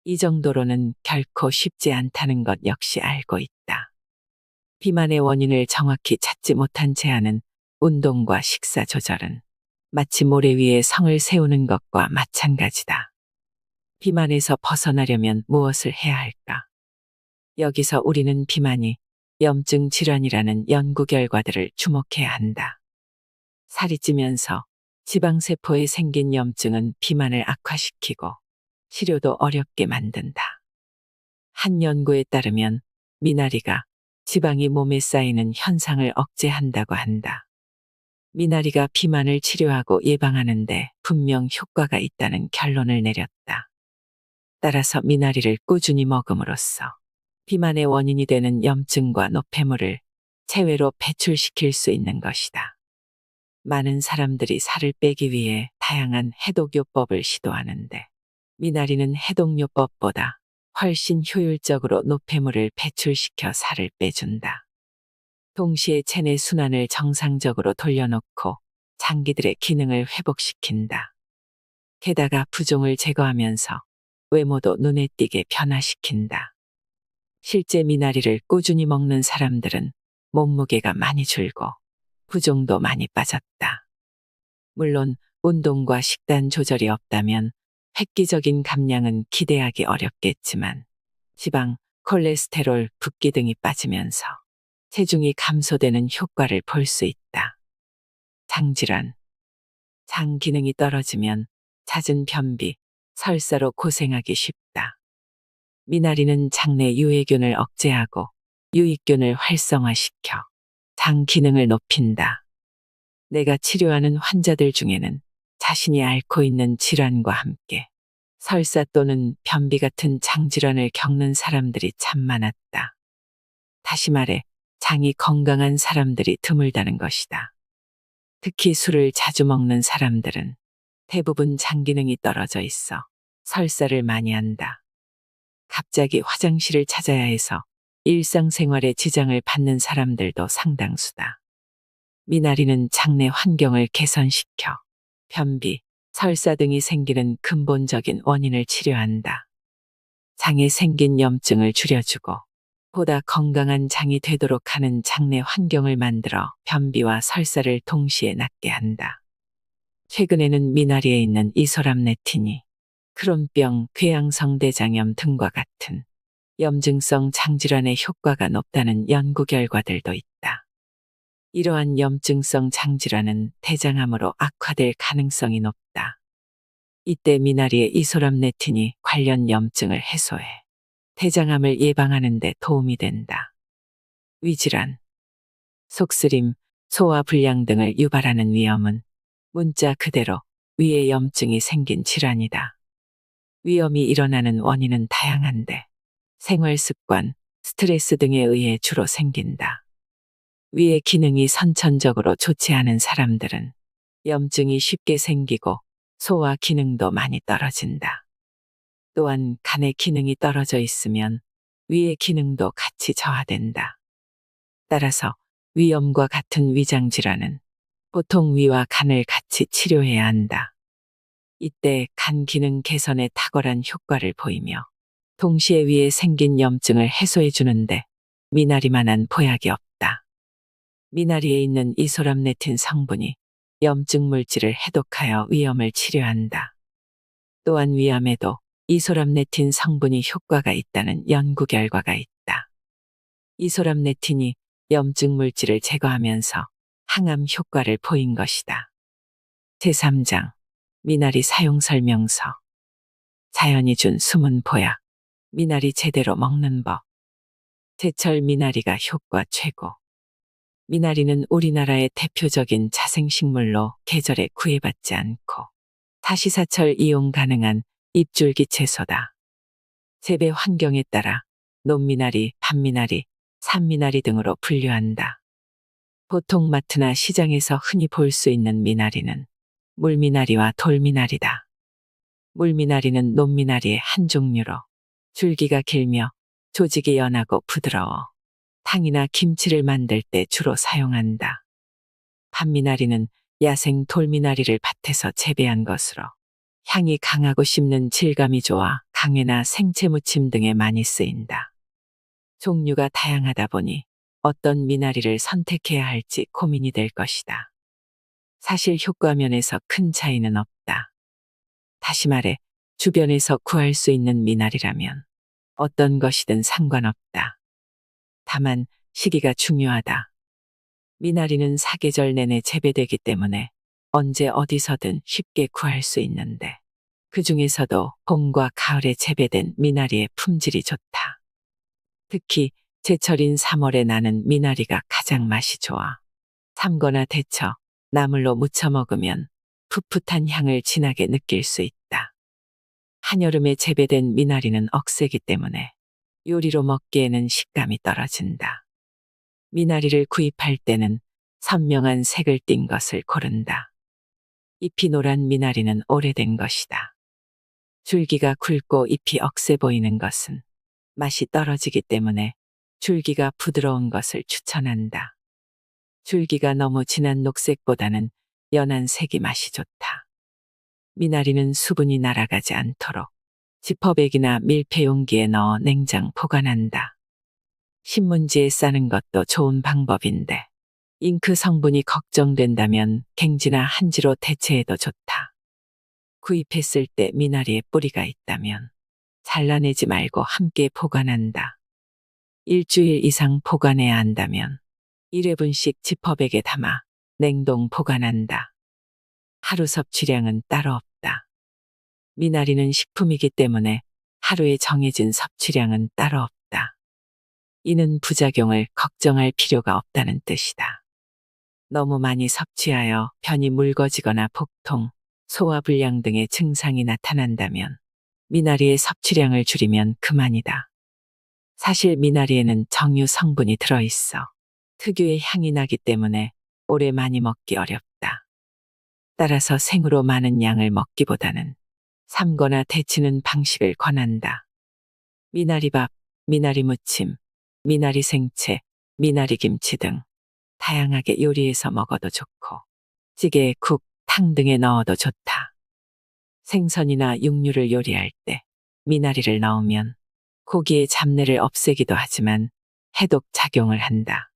이 정도로는 결코 쉽지 않다는 것 역시 알고 있다. 비만의 원인을 정확히 찾지 못한 채하는 운동과 식사 조절은 마치 모래 위에 성을 세우는 것과 마찬가지다. 비만에서 벗어나려면 무엇을 해야 할까? 여기서 우리는 비만이 염증 질환이라는 연구 결과들을 주목해야 한다. 살이 찌면서 지방세포에 생긴 염증은 비만을 악화시키고 치료도 어렵게 만든다. 한 연구에 따르면 미나리가 지방이 몸에 쌓이는 현상을 억제한다고 한다. 미나리가 비만을 치료하고 예방하는데 분명 효과가 있다는 결론을 내렸다. 따라서 미나리를 꾸준히 먹음으로써 비만의 원인이 되는 염증과 노폐물을 체외로 배출시킬 수 있는 것이다. 많은 사람들이 살을 빼기 위해 다양한 해독요법을 시도하는데 미나리는 해독요법보다 훨씬 효율적으로 노폐물을 배출시켜 살을 빼준다. 동시에 체내 순환을 정상적으로 돌려놓고 장기들의 기능을 회복시킨다. 게다가 부종을 제거하면서 외모도 눈에 띄게 변화시킨다. 실제 미나리를 꾸준히 먹는 사람들은 몸무게가 많이 줄고 부종도 많이 빠졌다. 물론 운동과 식단 조절이 없다면 획기적인 감량은 기대하기 어렵겠지만 지방, 콜레스테롤, 붓기 등이 빠지면서 체중이 감소되는 효과를 볼 수 있다. 장질환. 장 기능이 떨어지면 잦은 변비, 설사로 고생하기 쉽다. 미나리는 장내 유해균을 억제하고 유익균을 활성화시켜 장 기능을 높인다. 내가 치료하는 환자들 중에는 자신이 앓고 있는 질환과 함께 설사 또는 변비 같은 장질환을 겪는 사람들이 참 많았다. 다시 말해 장이 건강한 사람들이 드물다는 것이다. 특히 술을 자주 먹는 사람들은 대부분 장 기능이 떨어져 있어 설사를 많이 한다. 갑자기 화장실을 찾아야 해서 일상생활에 지장을 받는 사람들도 상당수다. 미나리는 장내 환경을 개선시켜 변비, 설사 등이 생기는 근본적인 원인을 치료한다. 장에 생긴 염증을 줄여주고 보다 건강한 장이 되도록 하는 장내 환경을 만들어 변비와 설사를 동시에 낫게 한다. 최근에는 미나리에 있는 이소람네틴이 크론병, 궤양성 대장염 등과 같은 염증성 장질환에 효과가 높다는 연구 결과들도 있다. 이러한 염증성 장질환은 대장암으로 악화될 가능성이 높다. 이때 미나리의 이소람네틴이 관련 염증을 해소해 대장암을 예방하는 데 도움이 된다. 위질환, 속쓰림, 소화불량 등을 유발하는 위염은 문자 그대로 위에 염증이 생긴 질환이다. 위염이 일어나는 원인은 다양한데 생활습관, 스트레스 등에 의해 주로 생긴다. 위의 기능이 선천적으로 좋지 않은 사람들은 염증이 쉽게 생기고 소화 기능도 많이 떨어진다. 또한 간의 기능이 떨어져 있으면 위의 기능도 같이 저하된다. 따라서 위염과 같은 위장질환은 보통 위와 간을 같이 치료해야 한다. 이때 간 기능 개선에 탁월한 효과를 보이며 동시에 위에 생긴 염증을 해소해 주는데 미나리만한 보약이 없다. 미나리에 있는 이소람네틴 성분이 염증 물질을 해독하여 위염을 치료한다. 또한 위암에도 이소람네틴 성분이 효과가 있다는 연구 결과가 있다. 이소람네틴이 염증 물질을 제거하면서 항암 효과를 보인 것이다. 제3장 미나리 사용 설명서. 자연이 준 숨은 보약. 미나리 제대로 먹는 법. 제철 미나리가 효과 최고. 미나리는 우리나라의 대표적인 자생식물로 계절에 구애받지 않고 사시사철 이용 가능한 잎줄기 채소다. 재배 환경에 따라 논미나리, 밤미나리, 산미나리 등으로 분류한다. 보통 마트나 시장에서 흔히 볼 수 있는 미나리는 물미나리와 돌미나리다. 물미나리는 논미나리의 한 종류로 줄기가 길며 조직이 연하고 부드러워 탕이나 김치를 만들 때 주로 사용한다. 밤미나리는 야생 돌미나리를 밭에서 재배한 것으로 향이 강하고 씹는 질감이 좋아 강회나 생채 무침 등에 많이 쓰인다. 종류가 다양하다 보니 어떤 미나리를 선택해야 할지 고민이 될 것이다. 사실 효과 면에서 큰 차이는 없다. 다시 말해 주변에서 구할 수 있는 미나리라면 어떤 것이든 상관없다. 다만 시기가 중요하다. 미나리는 사계절 내내 재배되기 때문에 언제 어디서든 쉽게 구할 수 있는데 그 중에서도 봄과 가을에 재배된 미나리의 품질이 좋다. 특히 제철인 3월에 나는 미나리가 가장 맛이 좋아. 삶거나 데쳐 나물로 무쳐 먹으면 풋풋한 향을 진하게 느낄 수 있다. 한여름에 재배된 미나리는 억세기 때문에 요리로 먹기에는 식감이 떨어진다. 미나리를 구입할 때는 선명한 색을 띤 것을 고른다. 잎이 노란 미나리는 오래된 것이다. 줄기가 굵고 잎이 억세 보이는 것은 맛이 떨어지기 때문에 줄기가 부드러운 것을 추천한다. 줄기가 너무 진한 녹색보다는 연한 색이 맛이 좋다. 미나리는 수분이 날아가지 않도록 지퍼백이나 밀폐 용기에 넣어 냉장 보관한다. 신문지에 싸는 것도 좋은 방법인데 잉크 성분이 걱정된다면 갱지나 한지로 대체해도 좋다. 구입했을 때 미나리에 뿌리가 있다면 잘라내지 말고 함께 보관한다. 일주일 이상 보관해야 한다면 1회분씩 지퍼백에 담아 냉동 보관한다. 하루 섭취량은 따로 없다. 미나리는 식품이기 때문에 하루에 정해진 섭취량은 따로 없다. 이는 부작용을 걱정할 필요가 없다는 뜻이다. 너무 많이 섭취하여 변이 묽어지거나 복통, 소화불량 등의 증상이 나타난다면 미나리의 섭취량을 줄이면 그만이다. 사실 미나리에는 정유 성분이 들어있어 특유의 향이 나기 때문에 오래 많이 먹기 어렵다. 따라서 생으로 많은 양을 먹기보다는 삶거나 데치는 방식을 권한다. 미나리밥, 미나리 무침, 미나리 생채, 미나리 김치 등 다양하게 요리해서 먹어도 좋고 찌개, 국, 탕 등에 넣어도 좋다. 생선이나 육류를 요리할 때 미나리를 넣으면 고기의 잡내를 없애기도 하지만 해독 작용을 한다.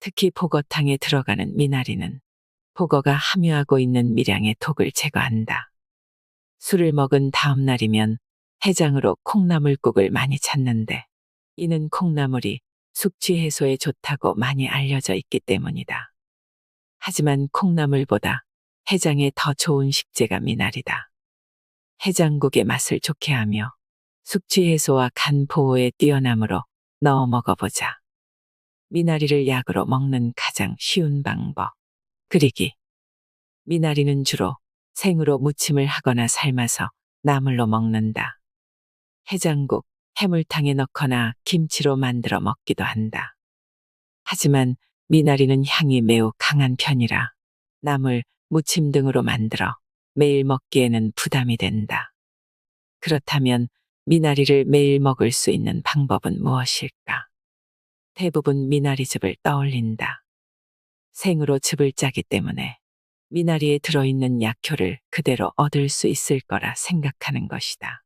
특히 복어탕에 들어가는 미나리는 복어가 함유하고 있는 미량의 독을 제거한다. 술을 먹은 다음 날이면 해장으로 콩나물국을 많이 찾는데 이는 콩나물이 숙취 해소에 좋다고 많이 알려져 있기 때문이다. 하지만 콩나물보다 해장에 더 좋은 식재가 미나리다. 해장국의 맛을 좋게 하며 숙취 해소와 간 보호에 뛰어남으로 넣어 먹어보자. 미나리를 약으로 먹는 가장 쉬운 방법. 끓이기. 미나리는 주로 생으로 무침을 하거나 삶아서 나물로 먹는다. 해장국, 해물탕에 넣거나 김치로 만들어 먹기도 한다. 하지만 미나리는 향이 매우 강한 편이라 나물, 무침 등으로 만들어 매일 먹기에는 부담이 된다. 그렇다면 미나리를 매일 먹을 수 있는 방법은 무엇일까? 대부분 미나리즙을 떠올린다. 생으로 즙을 짜기 때문에 미나리에 들어있는 약효를 그대로 얻을 수 있을 거라 생각하는 것이다.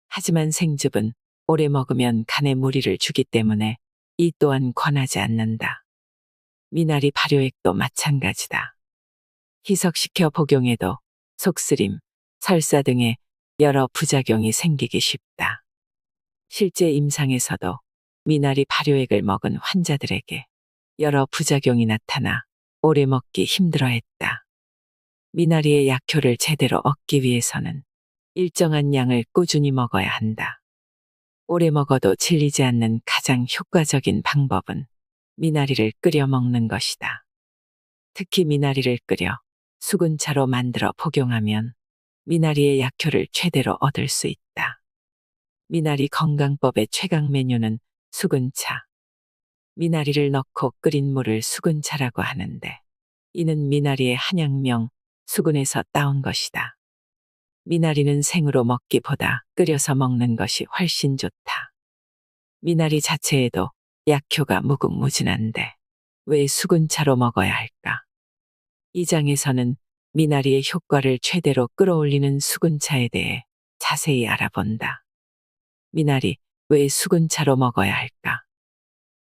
하지만 생즙은 오래 먹으면 간에 무리를 주기 때문에 이 또한 권하지 않는다. 미나리 발효액도 마찬가지다. 희석시켜 복용해도 속쓰림, 설사 등의 여러 부작용이 생기기 쉽다. 실제 임상에서도 미나리 발효액을 먹은 환자들에게 여러 부작용이 나타나 오래 먹기 힘들어했다. 미나리의 약효를 제대로 얻기 위해서는 일정한 양을 꾸준히 먹어야 한다. 오래 먹어도 질리지 않는 가장 효과적인 방법은 미나리를 끓여 먹는 것이다. 특히 미나리를 끓여 수분차로 만들어 복용하면 미나리의 약효를 최대로 얻을 수 있다. 미나리 건강법의 최강 메뉴는 수근차. 미나리를 넣고 끓인 물을 수근차라고 하는데 이는 미나리의 한약명 수근에서 따온 것이다. 미나리는 생으로 먹기보다 끓여서 먹는 것이 훨씬 좋다. 미나리 자체에도 약효가 무궁무진한데 왜 수근차로 먹어야 할까? 이 장에서는 미나리의 효과를 최대로 끌어올리는 수근차에 대해 자세히 알아본다. 미나리, 왜 수근차로 먹어야 할까?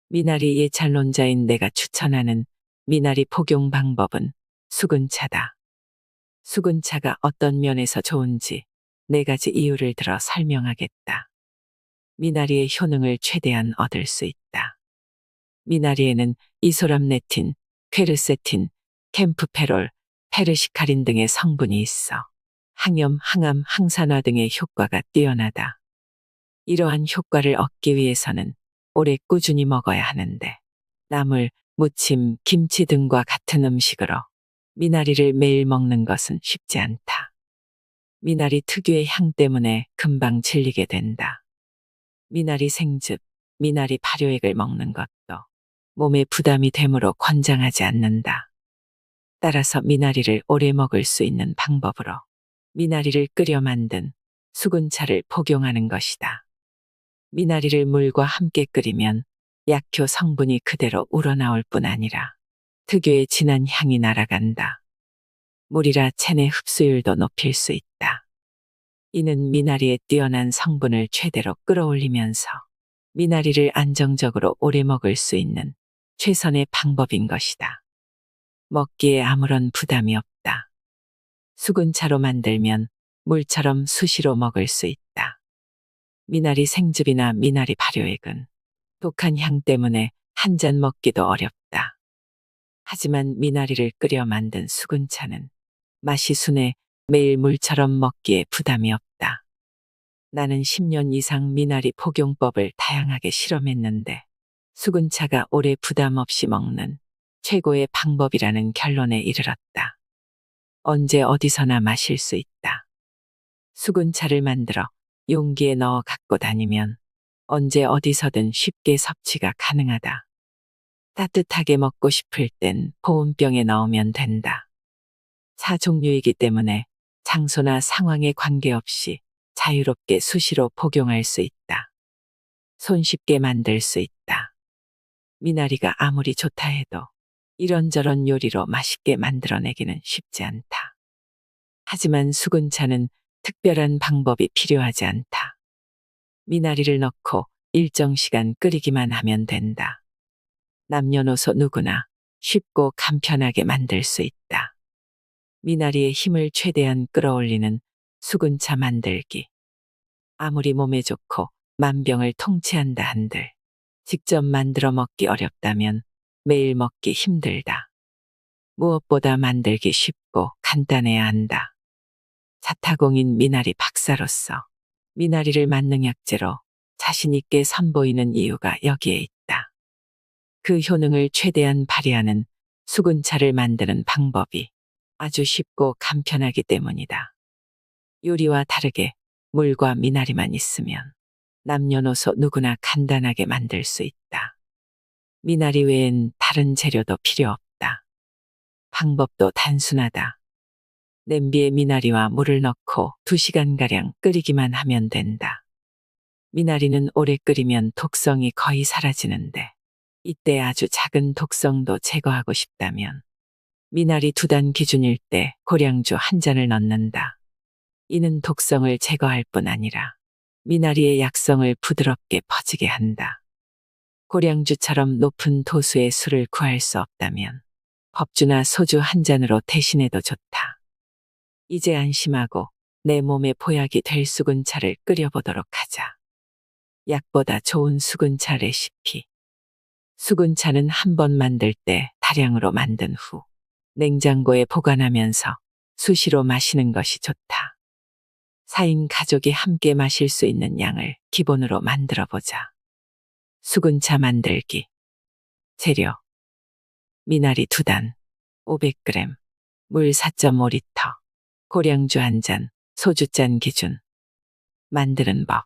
미나리 예찰론자인 내가 추천하는 미나리 복용 방법은 수근차다. 수근차가 어떤 면에서 좋은지 4가지 이유를 들어 설명하겠다. 미나리의 효능을 최대한 얻을 수 있다. 미나리에는 이소람네틴, 퀘르세틴, 캠프페롤, 페르시카린 등의 성분이 있어 항염, 항암, 항산화 등의 효과가 뛰어나다. 이러한 효과를 얻기 위해서는 오래 꾸준히 먹어야 하는데 나물, 무침, 김치 등과 같은 음식으로 미나리를 매일 먹는 것은 쉽지 않다. 미나리 특유의 향 때문에 금방 질리게 된다. 미나리 생즙, 미나리 발효액을 먹는 것도 몸에 부담이 되므로 권장하지 않는다. 따라서 미나리를 오래 먹을 수 있는 방법으로 미나리를 끓여 만든 수근차를 복용하는 것이다. 미나리를 물과 함께 끓이면 약효 성분이 그대로 우러나올 뿐 아니라 특유의 진한 향이 날아간다. 물이라 체내 흡수율도 높일 수 있다. 이는 미나리의 뛰어난 성분을 최대로 끌어올리면서 미나리를 안정적으로 오래 먹을 수 있는 최선의 방법인 것이다. 먹기에 아무런 부담이 없다. 수근차로 만들면 물처럼 수시로 먹을 수 있다. 미나리 생즙이나 미나리 발효액은 독한 향 때문에 한 잔 먹기도 어렵다. 하지만 미나리를 끓여 만든 수근차는 맛이 순해 매일 물처럼 먹기에 부담이 없다. 나는 10년 이상 미나리 복용법을 다양하게 실험했는데 수근차가 오래 부담 없이 먹는 최고의 방법이라는 결론에 이르렀다. 언제 어디서나 마실 수 있다. 수근차를 만들어 용기에 넣어 갖고 다니면 언제 어디서든 쉽게 섭취가 가능하다. 따뜻하게 먹고 싶을 땐 보온병에 넣으면 된다. 차 종류이기 때문에 장소나 상황에 관계없이 자유롭게 수시로 복용할 수 있다. 손쉽게 만들 수 있다. 미나리가 아무리 좋다 해도 이런저런 요리로 맛있게 만들어내기는 쉽지 않다. 하지만 수근차는 특별한 방법이 필요하지 않다. 미나리를 넣고 일정 시간 끓이기만 하면 된다. 남녀노소 누구나 쉽고 간편하게 만들 수 있다. 미나리의 힘을 최대한 끌어올리는 수근차 만들기. 아무리 몸에 좋고 만병을 통치한다 한들 직접 만들어 먹기 어렵다면 매일 먹기 힘들다. 무엇보다 만들기 쉽고 간단해야 한다. 자타공인 미나리 박사로서 미나리를 만능약재로 자신 있게 선보이는 이유가 여기에 있다. 그 효능을 최대한 발휘하는 수근차를 만드는 방법이 아주 쉽고 간편하기 때문이다. 요리와 다르게 물과 미나리만 있으면 남녀노소 누구나 간단하게 만들 수 있다. 미나리 외엔 다른 재료도 필요 없다. 방법도 단순하다. 냄비에 미나리와 물을 넣고 2시간가량 끓이기만 하면 된다. 미나리는 오래 끓이면 독성이 거의 사라지는데 이때 아주 작은 독성도 제거하고 싶다면 미나리 2단 기준일 때 고량주 1잔을 넣는다. 이는 독성을 제거할 뿐 아니라 미나리의 약성을 부드럽게 퍼지게 한다. 고량주처럼 높은 도수의 술을 구할 수 없다면 법주나 소주 1잔으로 대신해도 좋다. 이제 안심하고 내 몸에 보약이 될 수군차를 끓여보도록 하자. 약보다 좋은 수군차 레시피. 수군차는 한 번 만들 때 다량으로 만든 후 냉장고에 보관하면서 수시로 마시는 것이 좋다. 4인 가족이 함께 마실 수 있는 양을 기본으로 만들어 보자. 수군차 만들기. 재료. 미나리 2단, 500g, 물 4.5리터, 고량주 1잔, 소주잔 기준. 만드는 법.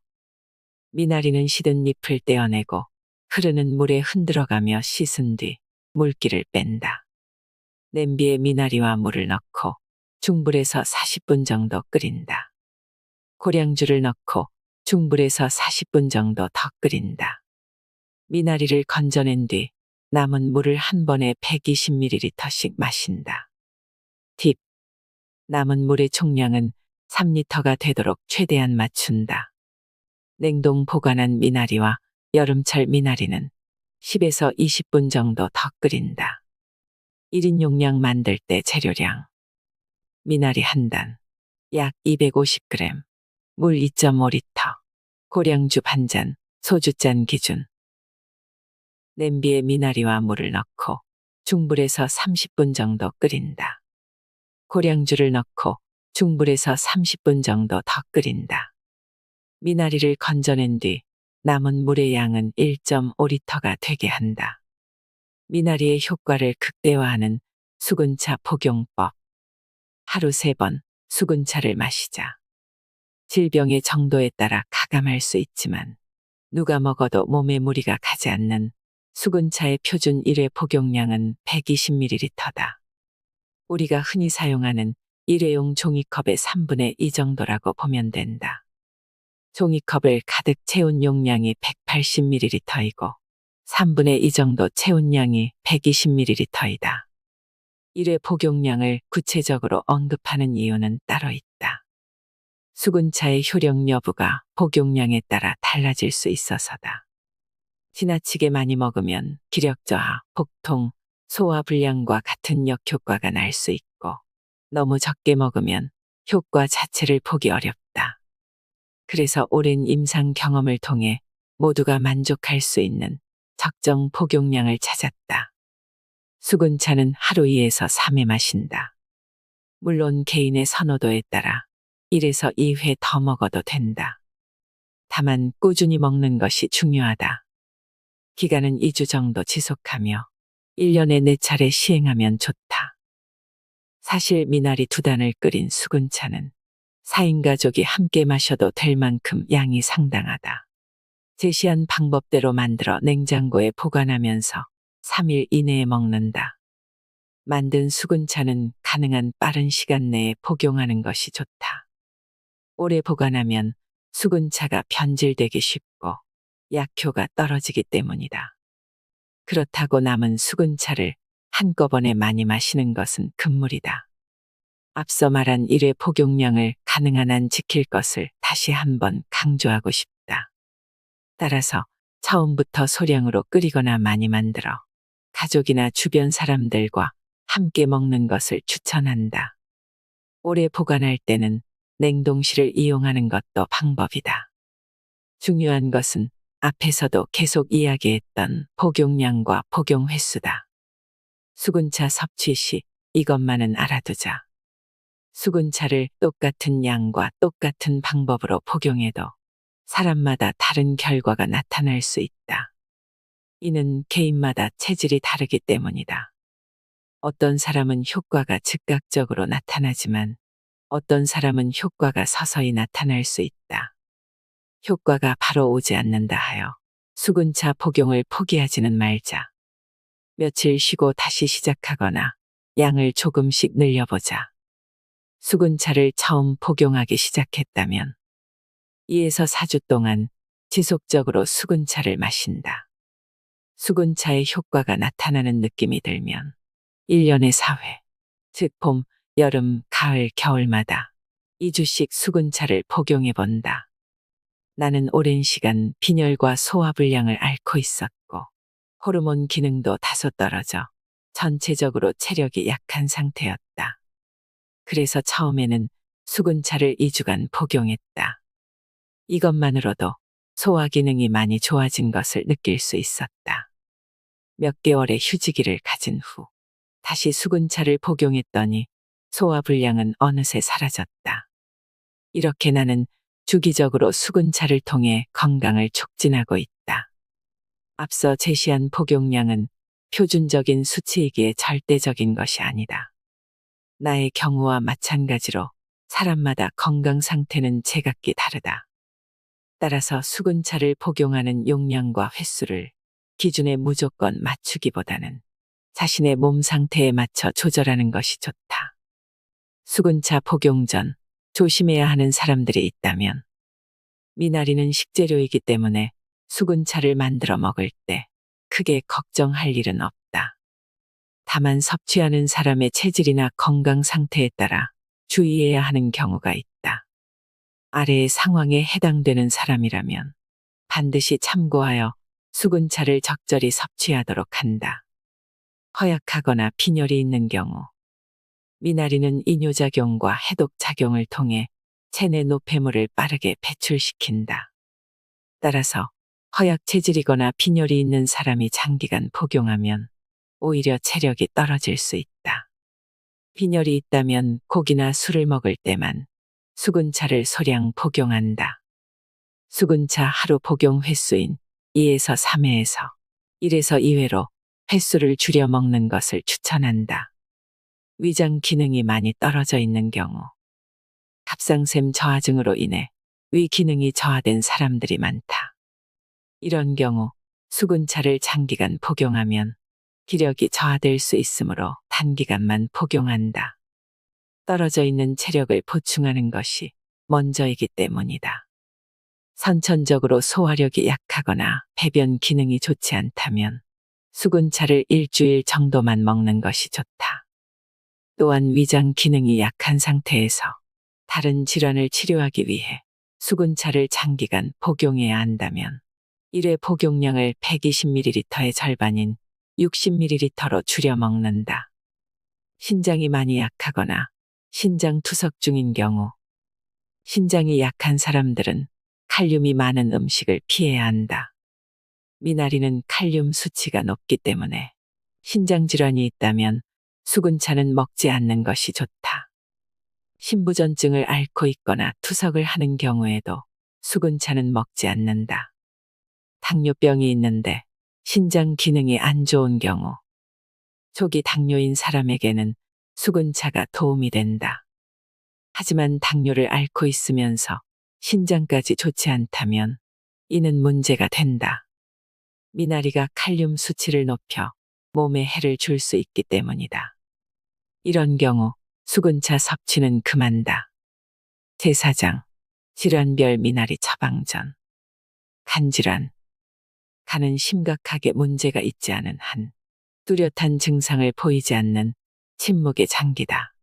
미나리는 시든 잎을 떼어내고 흐르는 물에 흔들어가며 씻은 뒤 물기를 뺀다. 냄비에 미나리와 물을 넣고 중불에서 40분 정도 끓인다. 고량주를 넣고 중불에서 40분 정도 더 끓인다. 미나리를 건져낸 뒤 남은 물을 한 번에 120ml씩 마신다. 팁. 남은 물의 총량은 3리터가 되도록 최대한 맞춘다. 냉동 보관한 미나리와 여름철 미나리는 10에서 20분 정도 더 끓인다. 1인 용량 만들 때 재료량. 미나리 1단, 약 250g, 물 2.5리터, 고량주 반잔, 소주잔 기준. 냄비에 미나리와 물을 넣고 중불에서 30분 정도 끓인다. 고량주를 넣고 중불에서 30분 정도 더 끓인다. 미나리를 건져낸 뒤 남은 물의 양은 1.5리터가 되게 한다. 미나리의 효과를 극대화하는 수군차 복용법. 하루 3번 수군차를 마시자. 질병의 정도에 따라 가감할 수 있지만 누가 먹어도 몸에 무리가 가지 않는 수군차의 표준 1회 복용량은 120ml다. 우리가 흔히 사용하는 일회용 종이컵의 3분의 2 정도라고 보면 된다. 종이컵을 가득 채운 용량이 180ml이고 3분의 2 정도 채운 양이 120ml이다. 1회 복용량을 구체적으로 언급하는 이유는 따로 있다. 수군차의 효력 여부가 복용량에 따라 달라질 수 있어서다. 지나치게 많이 먹으면 기력 저하, 복통, 소화불량과 같은 역효과가 날 수 있고 너무 적게 먹으면 효과 자체를 보기 어렵다. 그래서 오랜 임상 경험을 통해 모두가 만족할 수 있는 적정 복용량을 찾았다. 수군차는 하루 2에서 3회 마신다. 물론 개인의 선호도에 따라 1에서 2회 더 먹어도 된다. 다만 꾸준히 먹는 것이 중요하다. 기간은 2주 정도 지속하며 1년에 4차례 시행하면 좋다. 사실 미나리 2단을 끓인 수군차는 4인 가족이 함께 마셔도 될 만큼 양이 상당하다. 제시한 방법대로 만들어 냉장고에 보관하면서 3일 이내에 먹는다. 만든 수군차는 가능한 빠른 시간 내에 복용하는 것이 좋다. 오래 보관하면 수군차가 변질되기 쉽고 약효가 떨어지기 때문이다. 그렇다고 남은 수군차를 한꺼번에 많이 마시는 것은 금물이다. 앞서 말한 1회 복용량을 가능한 한 지킬 것을 다시 한번 강조하고 싶다. 따라서 처음부터 소량으로 끓이거나 많이 만들어 가족이나 주변 사람들과 함께 먹는 것을 추천한다. 오래 보관할 때는 냉동실을 이용하는 것도 방법이다. 중요한 것은 앞에서도 계속 이야기했던 복용량과 복용 횟수다. 수군차 섭취 시 이것만은 알아두자. 수군차를 똑같은 양과 똑같은 방법으로 복용해도 사람마다 다른 결과가 나타날 수 있다. 이는 개인마다 체질이 다르기 때문이다. 어떤 사람은 효과가 즉각적으로 나타나지만 어떤 사람은 효과가 서서히 나타날 수 있다. 효과가 바로 오지 않는다 하여 수군차 복용을 포기하지는 말자. 며칠 쉬고 다시 시작하거나 양을 조금씩 늘려보자. 수군차를 처음 복용하기 시작했다면 2에서 4주 동안 지속적으로 수군차를 마신다. 수군차의 효과가 나타나는 느낌이 들면 1년에 4회, 즉 봄, 여름, 가을, 겨울마다 2주씩 수군차를 복용해 본다. 나는 오랜 시간 빈혈과 소화불량을 앓고 있었고 호르몬 기능도 다소 떨어져 전체적으로 체력이 약한 상태였다. 그래서 처음에는 수군차를 2주간 복용했다. 이것만으로도 소화 기능이 많이 좋아진 것을 느낄 수 있었다. 몇 개월의 휴지기를 가진 후 다시 수군차를 복용했더니 소화불량은 어느새 사라졌다. 이렇게 나는 주기적으로 수군차를 통해 건강을 촉진하고 있다. 앞서 제시한 복용량은 표준적인 수치이기에 절대적인 것이 아니다. 나의 경우와 마찬가지로 사람마다 건강 상태는 제각기 다르다. 따라서 수군차를 복용하는 용량과 횟수를 기준에 무조건 맞추기보다는 자신의 몸 상태에 맞춰 조절하는 것이 좋다. 수군차 복용 전 조심해야 하는 사람들이 있다면 미나리는 식재료이기 때문에 수군차를 만들어 먹을 때 크게 걱정할 일은 없다. 다만 섭취하는 사람의 체질이나 건강 상태에 따라 주의해야 하는 경우가 있다. 아래의 상황에 해당되는 사람이라면 반드시 참고하여 수군차를 적절히 섭취하도록 한다. 허약하거나 빈혈이 있는 경우 미나리는 이뇨작용과 해독작용을 통해 체내 노폐물을 빠르게 배출시킨다. 따라서 허약 체질이거나 빈혈이 있는 사람이 장기간 복용하면 오히려 체력이 떨어질 수 있다. 빈혈이 있다면 고기나 술을 먹을 때만 수군차를 소량 복용한다. 수군차 하루 복용 횟수인 2에서 3회에서 1에서 2회로 횟수를 줄여 먹는 것을 추천한다. 위장 기능이 많이 떨어져 있는 경우, 갑상샘 저하증으로 인해 위 기능이 저하된 사람들이 많다. 이런 경우 수군차를 장기간 복용하면 기력이 저하될 수 있으므로 단기간만 복용한다. 떨어져 있는 체력을 보충하는 것이 먼저이기 때문이다. 선천적으로 소화력이 약하거나 배변 기능이 좋지 않다면 수군차를 일주일 정도만 먹는 것이 좋다. 또한 위장 기능이 약한 상태에서 다른 질환을 치료하기 위해 수군차를 장기간 복용해야 한다면 1회 복용량을 120ml의 절반인 60ml로 줄여 먹는다. 신장이 많이 약하거나 신장 투석 중인 경우, 신장이 약한 사람들은 칼륨이 많은 음식을 피해야 한다. 미나리는 칼륨 수치가 높기 때문에 신장 질환이 있다면 수군차는 먹지 않는 것이 좋다. 신부전증을 앓고 있거나 투석을 하는 경우에도 수군차는 먹지 않는다. 당뇨병이 있는데 신장 기능이 안 좋은 경우, 초기 당뇨인 사람에게는 수군차가 도움이 된다. 하지만 당뇨를 앓고 있으면서 신장까지 좋지 않다면 이는 문제가 된다. 미나리가 칼륨 수치를 높여 몸에 해를 줄 수 있기 때문이다. 이런 경우 수군차 섭취는 금한다. 제4장 질환별 미나리 처방전. 간질환. 간은 심각하게 문제가 있지 않은 한 뚜렷한 증상을 보이지 않는 침묵의 장기다.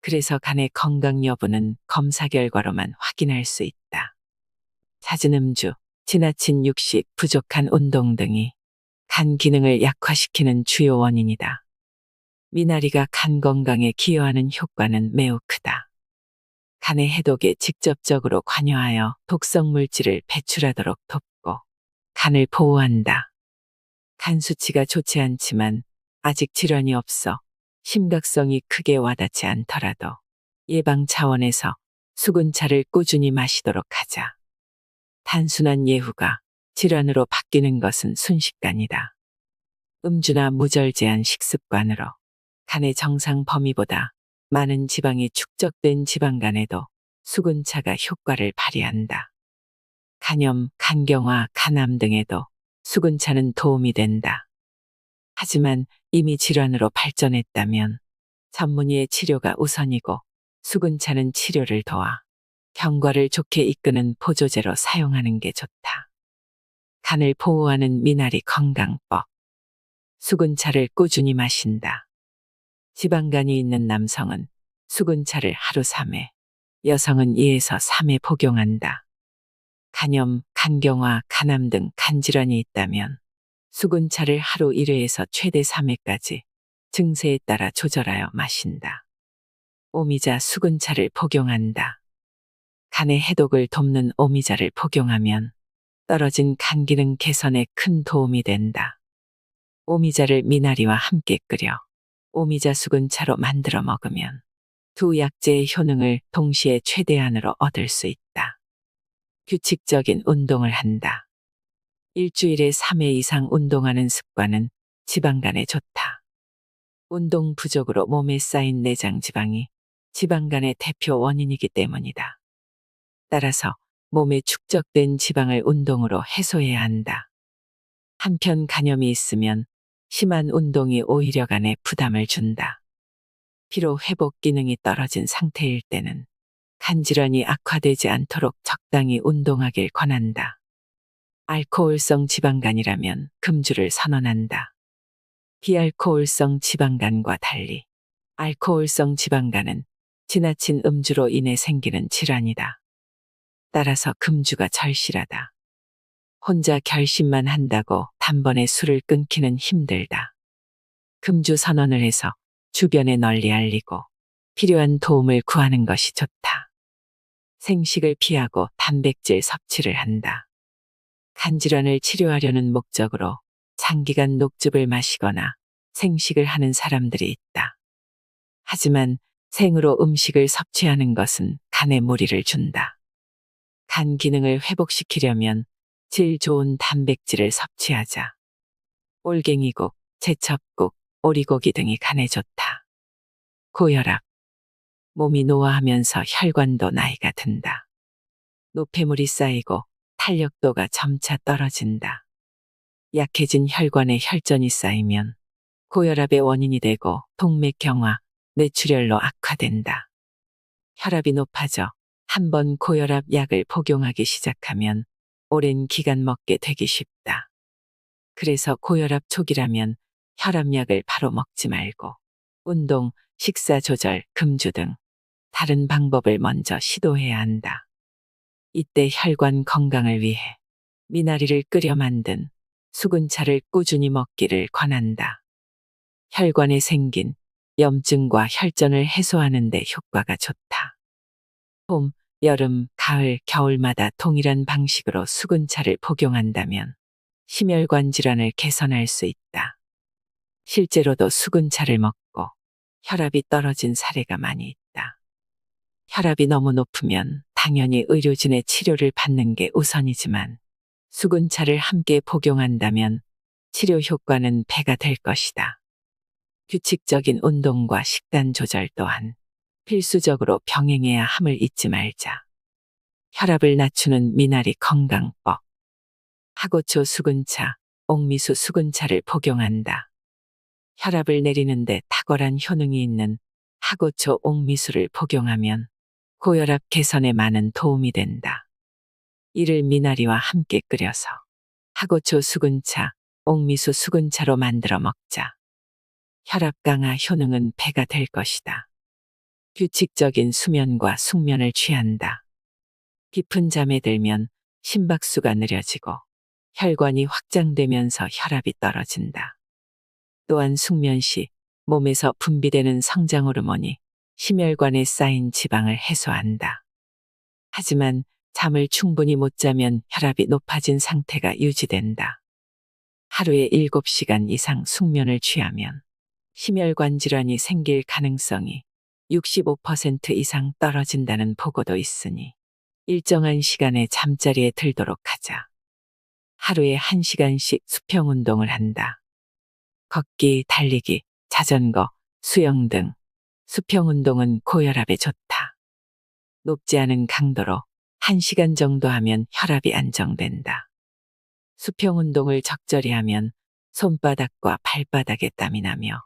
그래서 간의 건강 여부는 검사 결과로만 확인할 수 있다. 잦은 음주, 지나친 육식, 부족한 운동 등이 간 기능을 약화시키는 주요 원인이다. 미나리가 간 건강에 기여하는 효과는 매우 크다. 간의 해독에 직접적으로 관여하여 독성 물질을 배출하도록 돕고 간을 보호한다. 간 수치가 좋지 않지만 아직 질환이 없어 심각성이 크게 와닿지 않더라도 예방 차원에서 수군차를 꾸준히 마시도록 하자. 단순한 예후가 질환으로 바뀌는 것은 순식간이다. 음주나 무절제한 식습관으로 간의 정상 범위보다 많은 지방이 축적된 지방간에도 수군차가 효과를 발휘한다. 간염, 간경화, 간암 등에도 수군차는 도움이 된다. 하지만 이미 질환으로 발전했다면 전문의의 치료가 우선이고 수군차는 치료를 도와 경과를 좋게 이끄는 보조제로 사용하는 게 좋다. 간을 보호하는 미나리 건강법. 수군차를 꾸준히 마신다. 지방간이 있는 남성은 수근차를 하루 3회, 여성은 2에서 3회 복용한다. 간염, 간경화, 간암 등 간질환이 있다면 수근차를 하루 1회에서 최대 3회까지 증세에 따라 조절하여 마신다. 오미자 수근차를 복용한다. 간의 해독을 돕는 오미자를 복용하면 떨어진 간 기능 개선에 큰 도움이 된다. 오미자를 미나리와 함께 끓여 오미자 수근차로 만들어 먹으면 두 약재의 효능을 동시에 최대한으로 얻을 수 있다. 규칙적인 운동을 한다. 일주일에 3회 이상 운동하는 습관은 지방간에 좋다. 운동 부족으로 몸에 쌓인 내장 지방이 지방간의 대표 원인이기 때문이다. 따라서 몸에 축적된 지방을 운동으로 해소해야 한다. 한편 간염이 있으면 심한 운동이 오히려 간에 부담을 준다. 피로 회복 기능이 떨어진 상태일 때는 간 질환이 악화되지 않도록 적당히 운동하길 권한다. 알코올성 지방간이라면 금주를 선언한다. 비알코올성 지방간과 달리 알코올성 지방간은 지나친 음주로 인해 생기는 질환이다. 따라서 금주가 절실하다. 혼자 결심만 한다고 단번에 술을 끊기는 힘들다. 금주 선언을 해서 주변에 널리 알리고 필요한 도움을 구하는 것이 좋다. 생식을 피하고 단백질 섭취를 한다. 간질환을 치료하려는 목적으로 장기간 녹즙을 마시거나 생식을 하는 사람들이 있다. 하지만 생으로 음식을 섭취하는 것은 간에 무리를 준다. 간 기능을 회복시키려면 질 좋은 단백질을 섭취하자. 올갱이국, 제첩국, 오리고기 등이 간에 좋다. 고혈압. 몸이 노화하면서 혈관도 나이가 든다. 노폐물이 쌓이고 탄력도가 점차 떨어진다. 약해진 혈관에 혈전이 쌓이면 고혈압의 원인이 되고 동맥경화, 뇌출혈로 악화된다. 혈압이 높아져 한번 고혈압 약을 복용하기 시작하면 오랜 기간 먹게 되기 쉽다. 그래서 고혈압 초기라면 혈압약을 바로 먹지 말고 운동, 식사 조절, 금주 등 다른 방법을 먼저 시도해야 한다. 이때 혈관 건강을 위해 미나리를 끓여 만든 수근차를 꾸준히 먹기를 권한다. 혈관에 생긴 염증과 혈전을 해소하는 데 효과가 좋다. 봄, 여름, 가을, 겨울마다 동일한 방식으로 수근차를 복용한다면 심혈관 질환을 개선할 수 있다. 실제로도 수근차를 먹고 혈압이 떨어진 사례가 많이 있다. 혈압이 너무 높으면 당연히 의료진의 치료를 받는 게 우선이지만 수근차를 함께 복용한다면 치료 효과는 배가 될 것이다. 규칙적인 운동과 식단 조절 또한 필수적으로 병행해야 함을 잊지 말자. 혈압을 낮추는 미나리 건강법. 하고초 수근차, 옥미수 수근차를 복용한다. 혈압을 내리는데 탁월한 효능이 있는 하고초 옥미수를 복용하면 고혈압 개선에 많은 도움이 된다. 이를 미나리와 함께 끓여서 하고초 수근차, 옥미수 수근차로 만들어 먹자. 혈압 강화 효능은 배가 될 것이다. 규칙적인 수면과 숙면을 취한다. 깊은 잠에 들면 심박수가 느려지고 혈관이 확장되면서 혈압이 떨어진다. 또한 숙면 시 몸에서 분비되는 성장 호르몬이 심혈관에 쌓인 지방을 해소한다. 하지만 잠을 충분히 못 자면 혈압이 높아진 상태가 유지된다. 하루에 7시간 이상 숙면을 취하면 심혈관 질환이 생길 가능성이 65% 이상 떨어진다는 보고도 있으니 일정한 시간에 잠자리에 들도록 하자. 하루에 1시간씩 수평 운동을 한다. 걷기, 달리기, 자전거, 수영 등 수평 운동은 고혈압에 좋다. 높지 않은 강도로 1시간 정도 하면 혈압이 안정된다. 수평 운동을 적절히 하면 손바닥과 발바닥에 땀이 나며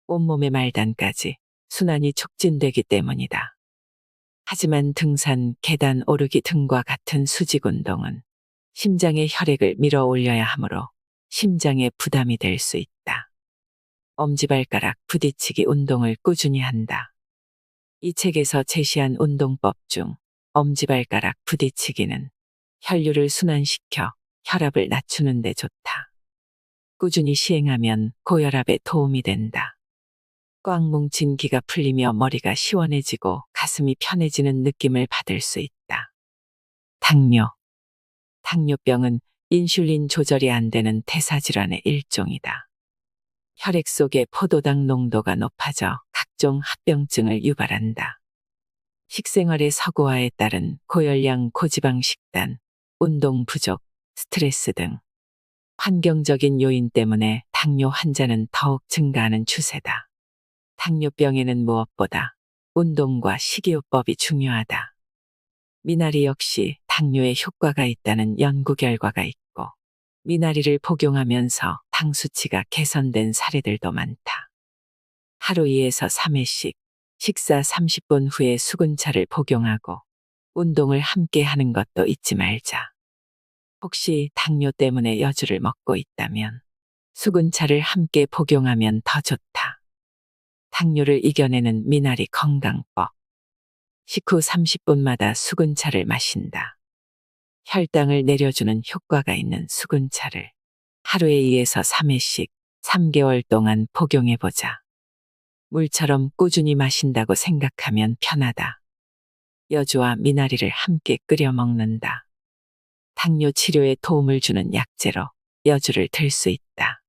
온몸의 말단까지 순환이 촉진되기 때문이다. 하지만 등산, 계단 오르기 등과 같은 수직 운동은 심장의 혈액을 밀어 올려야 하므로 심장에 부담이 될 수 있다. 엄지발가락 부딪히기 운동을 꾸준히 한다. 이 책에서 제시한 운동법 중 엄지발가락 부딪히기는 혈류를 순환시켜 혈압을 낮추는 데 좋다. 꾸준히 시행하면 고혈압에 도움이 된다. 꽉 뭉친 기가 풀리며 머리가 시원해지고 가슴이 편해지는 느낌을 받을 수 있다. 당뇨. 당뇨병은 인슐린 조절이 안 되는 대사질환의 일종이다. 혈액 속의 포도당 농도가 높아져 각종 합병증을 유발한다. 식생활의 서구화에 따른 고열량 고지방 식단, 운동 부족, 스트레스 등 환경적인 요인 때문에 당뇨 환자는 더욱 증가하는 추세다. 당뇨병에는 무엇보다 운동과 식이요법이 중요하다. 미나리 역시 당뇨에 효과가 있다는 연구 결과가 있고, 미나리를 복용하면서 당 수치가 개선된 사례들도 많다. 하루 2에서 3회씩 식사 30분 후에 수근차를 복용하고 운동을 함께 하는 것도 잊지 말자. 혹시 당뇨 때문에 여주를 먹고 있다면 수근차를 함께 복용하면 더 좋다. 당뇨를 이겨내는 미나리 건강법. 식후 30분마다 수근차를 마신다. 혈당을 내려주는 효과가 있는 수근차를 하루에 2에서 3회씩 3개월 동안 복용해보자. 물처럼 꾸준히 마신다고 생각하면 편하다. 여주와 미나리를 함께 끓여 먹는다. 당뇨 치료에 도움을 주는 약재로 여주를 들 수 있다.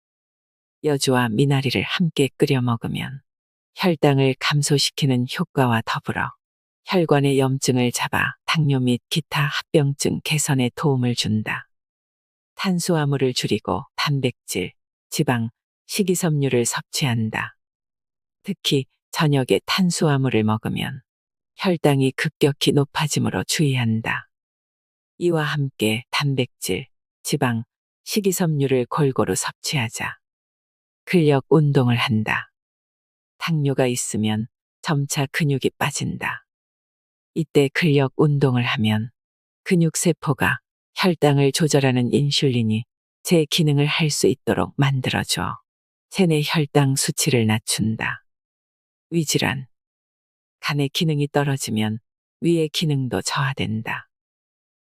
여주와 미나리를 함께 끓여 먹으면 혈당을 감소시키는 효과와 더불어 혈관의 염증을 잡아 당뇨 및 기타 합병증 개선에 도움을 준다. 탄수화물을 줄이고 단백질, 지방, 식이섬유를 섭취한다. 특히 저녁에 탄수화물을 먹으면 혈당이 급격히 높아지므로 주의한다. 이와 함께 단백질, 지방, 식이섬유를 골고루 섭취하자. 근력 운동을 한다. 당뇨가 있으면 점차 근육이 빠진다. 이때 근력 운동을 하면 근육세포가 혈당을 조절하는 인슐린이 제 기능을 할 수 있도록 만들어줘. 체내 혈당 수치를 낮춘다. 위질환. 간의 기능이 떨어지면 위의 기능도 저하된다.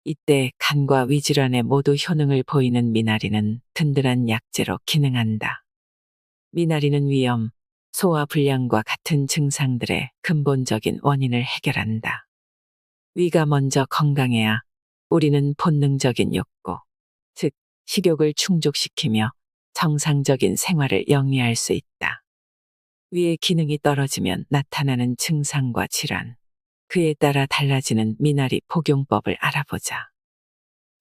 이때 간과 위질환에 모두 효능을 보이는 미나리는 든든한 약재로 기능한다. 미나리는 위염, 소화불량과 같은 증상들의 근본적인 원인을 해결한다. 위가 먼저 건강해야 우리는 본능적인 욕구, 즉 식욕을 충족시키며 정상적인 생활을 영위할 수 있다. 위의 기능이 떨어지면 나타나는 증상과 질환, 그에 따라 달라지는 미나리 복용법을 알아보자.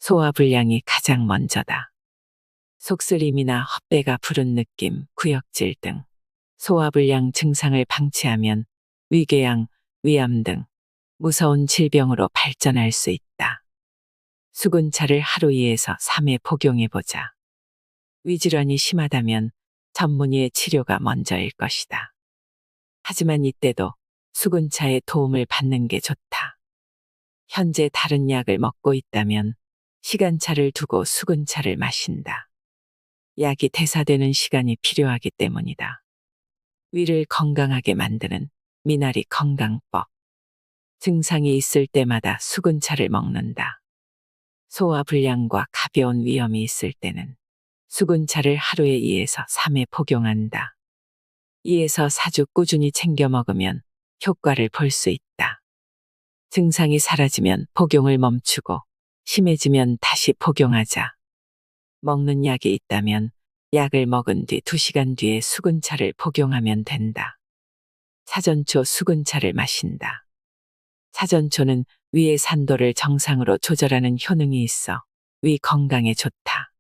소화불량이 가장 먼저다. 속쓰림이나 헛배가 부른 느낌, 구역질 등 소화불량 증상을 방치하면 위궤양, 위암 등 무서운 질병으로 발전할 수 있다. 수근차를 하루 2에서 3회 복용해보자. 위질환이 심하다면 전문의의 치료가 먼저일 것이다. 하지만 이때도 수근차의 도움을 받는 게 좋다. 현재 다른 약을 먹고 있다면 시간차를 두고 수근차를 마신다. 약이 대사되는 시간이 필요하기 때문이다. 위를 건강하게 만드는 미나리 건강법. 증상이 있을 때마다 수근차를 먹는다. 소화불량과 가벼운 위염이 있을 때는 수근차를 하루에 2에서 3회 복용한다. 2에서 4주 꾸준히 챙겨 먹으면 효과를 볼 수 있다. 증상이 사라지면 복용을 멈추고 심해지면 다시 복용하자. 먹는 약이 있다면 약을 먹은 뒤 2시간 뒤에 수근차를 복용하면 된다. 사전초 수근차를 마신다. 사전초는 위의 산도를 정상으로 조절하는 효능이 있어 위 건강에 좋다.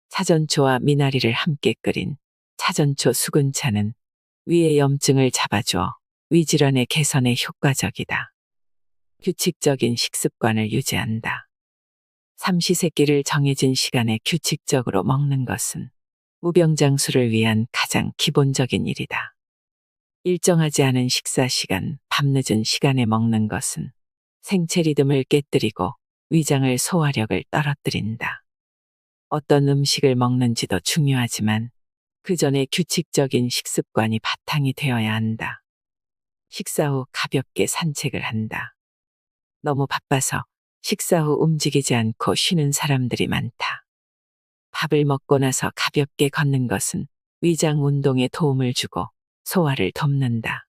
사전초와 미나리를 함께 끓인 사전초 수근차는 위의 염증을 잡아줘 위질환의 개선에 효과적이다. 규칙적인 식습관을 유지한다. 삼시세끼를 정해진 시간에 규칙적으로 먹는 것은 무병장수를 위한 가장 기본적인 일이다. 일정하지 않은 식사 시간, 밤늦은 시간에 먹는 것은 생체 리듬을 깨뜨리고 위장을 소화력을 떨어뜨린다. 어떤 음식을 먹는지도 중요하지만 그 전에 규칙적인 식습관이 바탕이 되어야 한다. 식사 후 가볍게 산책을 한다. 너무 바빠서 식사 후 움직이지 않고 쉬는 사람들이 많다. 밥을 먹고 나서 가볍게 걷는 것은 위장 운동에 도움을 주고 소화를 돕는다.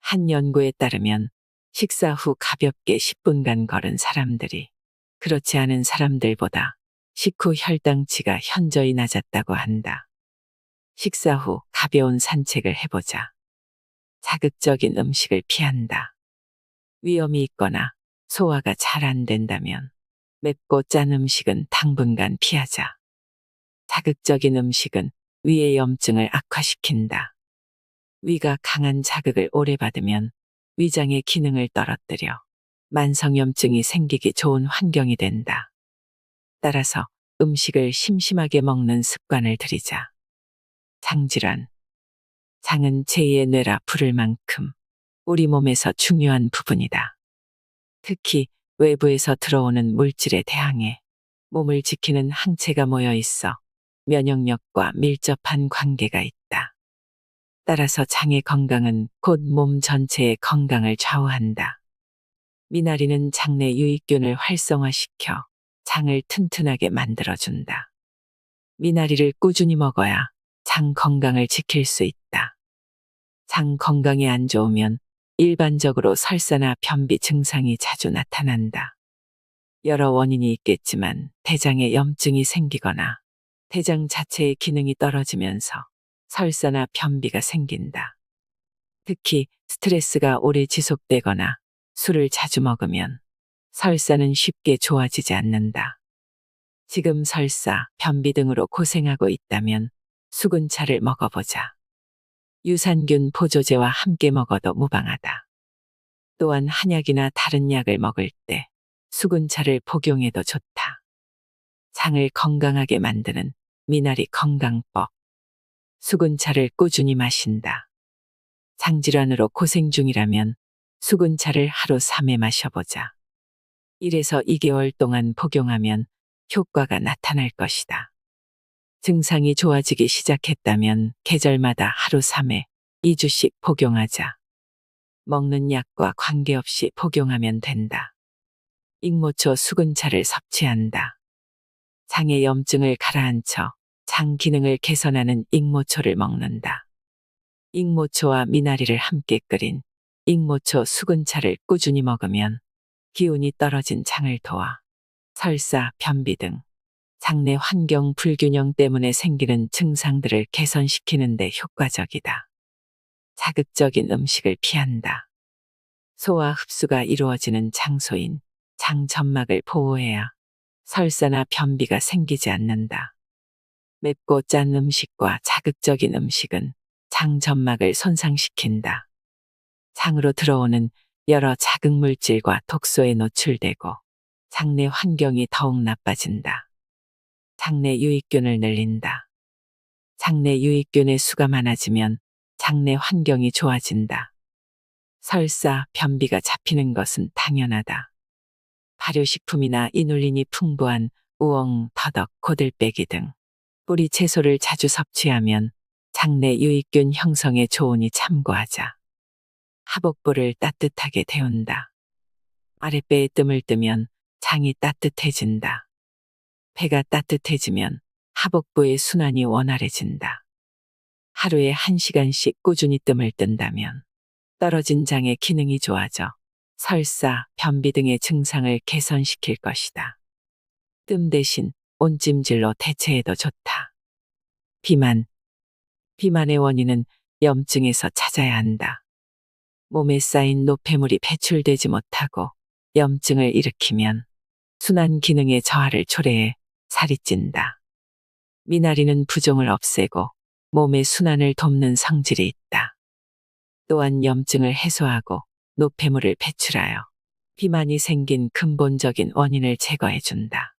한 연구에 따르면 식사 후 가볍게 10분간 걸은 사람들이 그렇지 않은 사람들보다 식후 혈당치가 현저히 낮았다고 한다. 식사 후 가벼운 산책을 해보자. 자극적인 음식을 피한다. 위험이 있거나 소화가 잘 안 된다면 맵고 짠 음식은 당분간 피하자. 자극적인 음식은 위의 염증을 악화시킨다. 위가 강한 자극을 오래 받으면 위장의 기능을 떨어뜨려 만성염증이 생기기 좋은 환경이 된다. 따라서 음식을 심심하게 먹는 습관을 들이자. 장질환. 장은 제2의 뇌라 부를 만큼 우리 몸에서 중요한 부분이다. 특히 외부에서 들어오는 물질에 대항해 몸을 지키는 항체가 모여 있어 면역력과 밀접한 관계가 있다. 따라서 장의 건강은 곧 몸 전체의 건강을 좌우한다. 미나리는 장내 유익균을 활성화시켜 장을 튼튼하게 만들어준다. 미나리를 꾸준히 먹어야 장 건강을 지킬 수 있다. 장 건강이 안 좋으면 일반적으로 설사나 변비 증상이 자주 나타난다. 여러 원인이 있겠지만 대장에 염증이 생기거나 대장 자체의 기능이 떨어지면서 설사나 변비가 생긴다. 특히 스트레스가 오래 지속되거나 술을 자주 먹으면 설사는 쉽게 좋아지지 않는다. 지금 설사, 변비 등으로 고생하고 있다면 수근차를 먹어보자. 유산균 보조제와 함께 먹어도 무방하다. 또한 한약이나 다른 약을 먹을 때 수근차를 복용해도 좋다. 장을 건강하게 만드는 미나리 건강법. 수근차를 꾸준히 마신다. 장질환으로 고생 중이라면 수근차를 하루 3회 마셔보자. 1에서 2개월 동안 복용하면 효과가 나타날 것이다. 증상이 좋아지기 시작했다면 계절마다 하루 3회, 2주씩 복용하자. 먹는 약과 관계없이 복용하면 된다. 익모초 수근차를 섭취한다. 장의 염증을 가라앉혀 장 기능을 개선하는 익모초를 먹는다. 익모초와 미나리를 함께 끓인 익모초 수근차를 꾸준히 먹으면 기운이 떨어진 장을 도와 설사, 변비 등 장내 환경 불균형 때문에 생기는 증상들을 개선시키는 데 효과적이다. 자극적인 음식을 피한다. 소화 흡수가 이루어지는 장소인 장 점막을 보호해야 설사나 변비가 생기지 않는다. 맵고 짠 음식과 자극적인 음식은 장 점막을 손상시킨다. 장으로 들어오는 여러 자극물질과 독소에 노출되고 장내 환경이 더욱 나빠진다. 장내 유익균을 늘린다. 장내 유익균의 수가 많아지면 장내 환경이 좋아진다. 설사, 변비가 잡히는 것은 당연하다. 발효식품이나 이눌린이 풍부한 우엉, 더덕, 고들빼기 등 뿌리 채소를 자주 섭취하면 장내 유익균 형성에 좋으니 참고하자. 하복부를 따뜻하게 데운다. 아랫배에 뜸을 뜨면 장이 따뜻해진다. 배가 따뜻해지면 하복부의 순환이 원활해진다. 하루에 1시간씩 꾸준히 뜸을 뜬다면 떨어진 장의 기능이 좋아져 설사, 변비 등의 증상을 개선시킬 것이다. 뜸 대신 온찜질로 대체해도 좋다. 비만. 비만의 원인은 염증에서 찾아야 한다. 몸에 쌓인 노폐물이 배출되지 못하고 염증을 일으키면 순환 기능의 저하를 초래해 살이 찐다. 미나리는 부종을 없애고 몸의 순환을 돕는 성질이 있다. 또한 염증을 해소하고 노폐물을 배출하여 비만이 생긴 근본적인 원인을 제거해준다.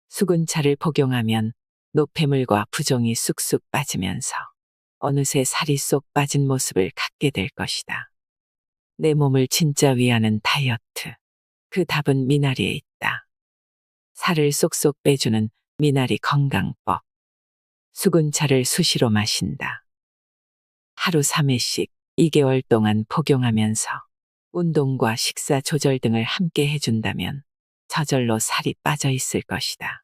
수근차를 복용하면 노폐물과 부종이 쑥쑥 빠지면서 어느새 살이 쏙 빠진 모습을 갖게 될 것이다. 내 몸을 진짜 위하는 다이어트. 그 답은 미나리에 있다. 살을 쏙쏙 빼주는 미나리 건강법. 수군차를 수시로 마신다. 하루 3회씩 2개월 동안 복용하면서 운동과 식사 조절 등을 함께 해준다면 저절로 살이 빠져 있을 것이다.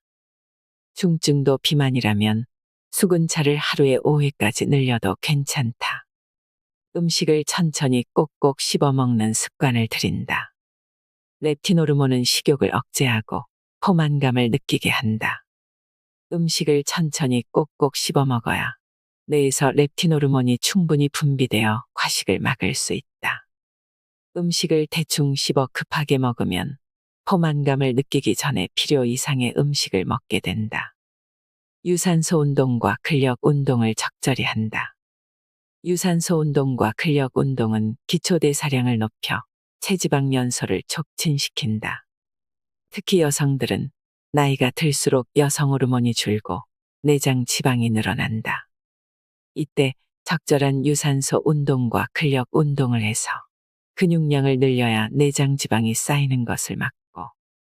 중증도 비만이라면 수군차를 하루에 5회까지 늘려도 괜찮다. 음식을 천천히 꼭꼭 씹어 먹는 습관을 들인다. 렙틴 호르몬은 식욕을 억제하고 포만감을 느끼게 한다. 음식을 천천히 꼭꼭 씹어 먹어야 뇌에서 렙틴 호르몬이 충분히 분비되어 과식을 막을 수 있다. 음식을 대충 씹어 급하게 먹으면 포만감을 느끼기 전에 필요 이상의 음식을 먹게 된다. 유산소 운동과 근력 운동을 적절히 한다. 유산소 운동과 근력 운동은 기초대사량을 높여 체지방 연소를 촉진시킨다. 특히 여성들은 나이가 들수록 여성 호르몬이 줄고 내장 지방이 늘어난다. 이때 적절한 유산소 운동과 근력 운동을 해서 근육량을 늘려야 내장 지방이 쌓이는 것을 막고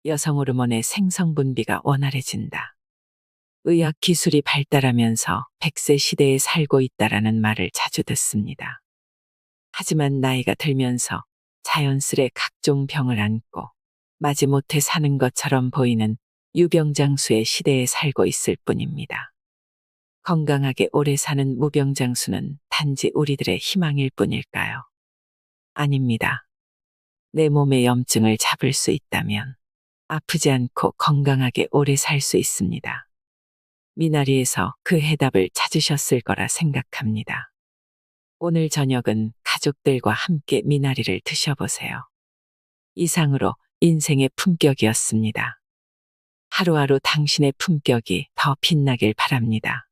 여성 호르몬의 생성 분비가 원활해진다. 의학 기술이 발달하면서 100세 시대에 살고 있다라는 말을 자주 듣습니다. 하지만 나이가 들면서 자연스레 각종 병을 안고 마지못해 사는 것처럼 보이는 유병장수의 시대에 살고 있을 뿐입니다. 건강하게 오래 사는 무병장수는 단지 우리들의 희망일 뿐일까요? 아닙니다. 내 몸의 염증을 잡을 수 있다면 아프지 않고 건강하게 오래 살 수 있습니다. 미나리에서 그 해답을 찾으셨을 거라 생각합니다. 오늘 저녁은 가족들과 함께 미나리를 드셔보세요. 이상으로 인생의 품격이었습니다. 하루하루 당신의 품격이 더 빛나길 바랍니다.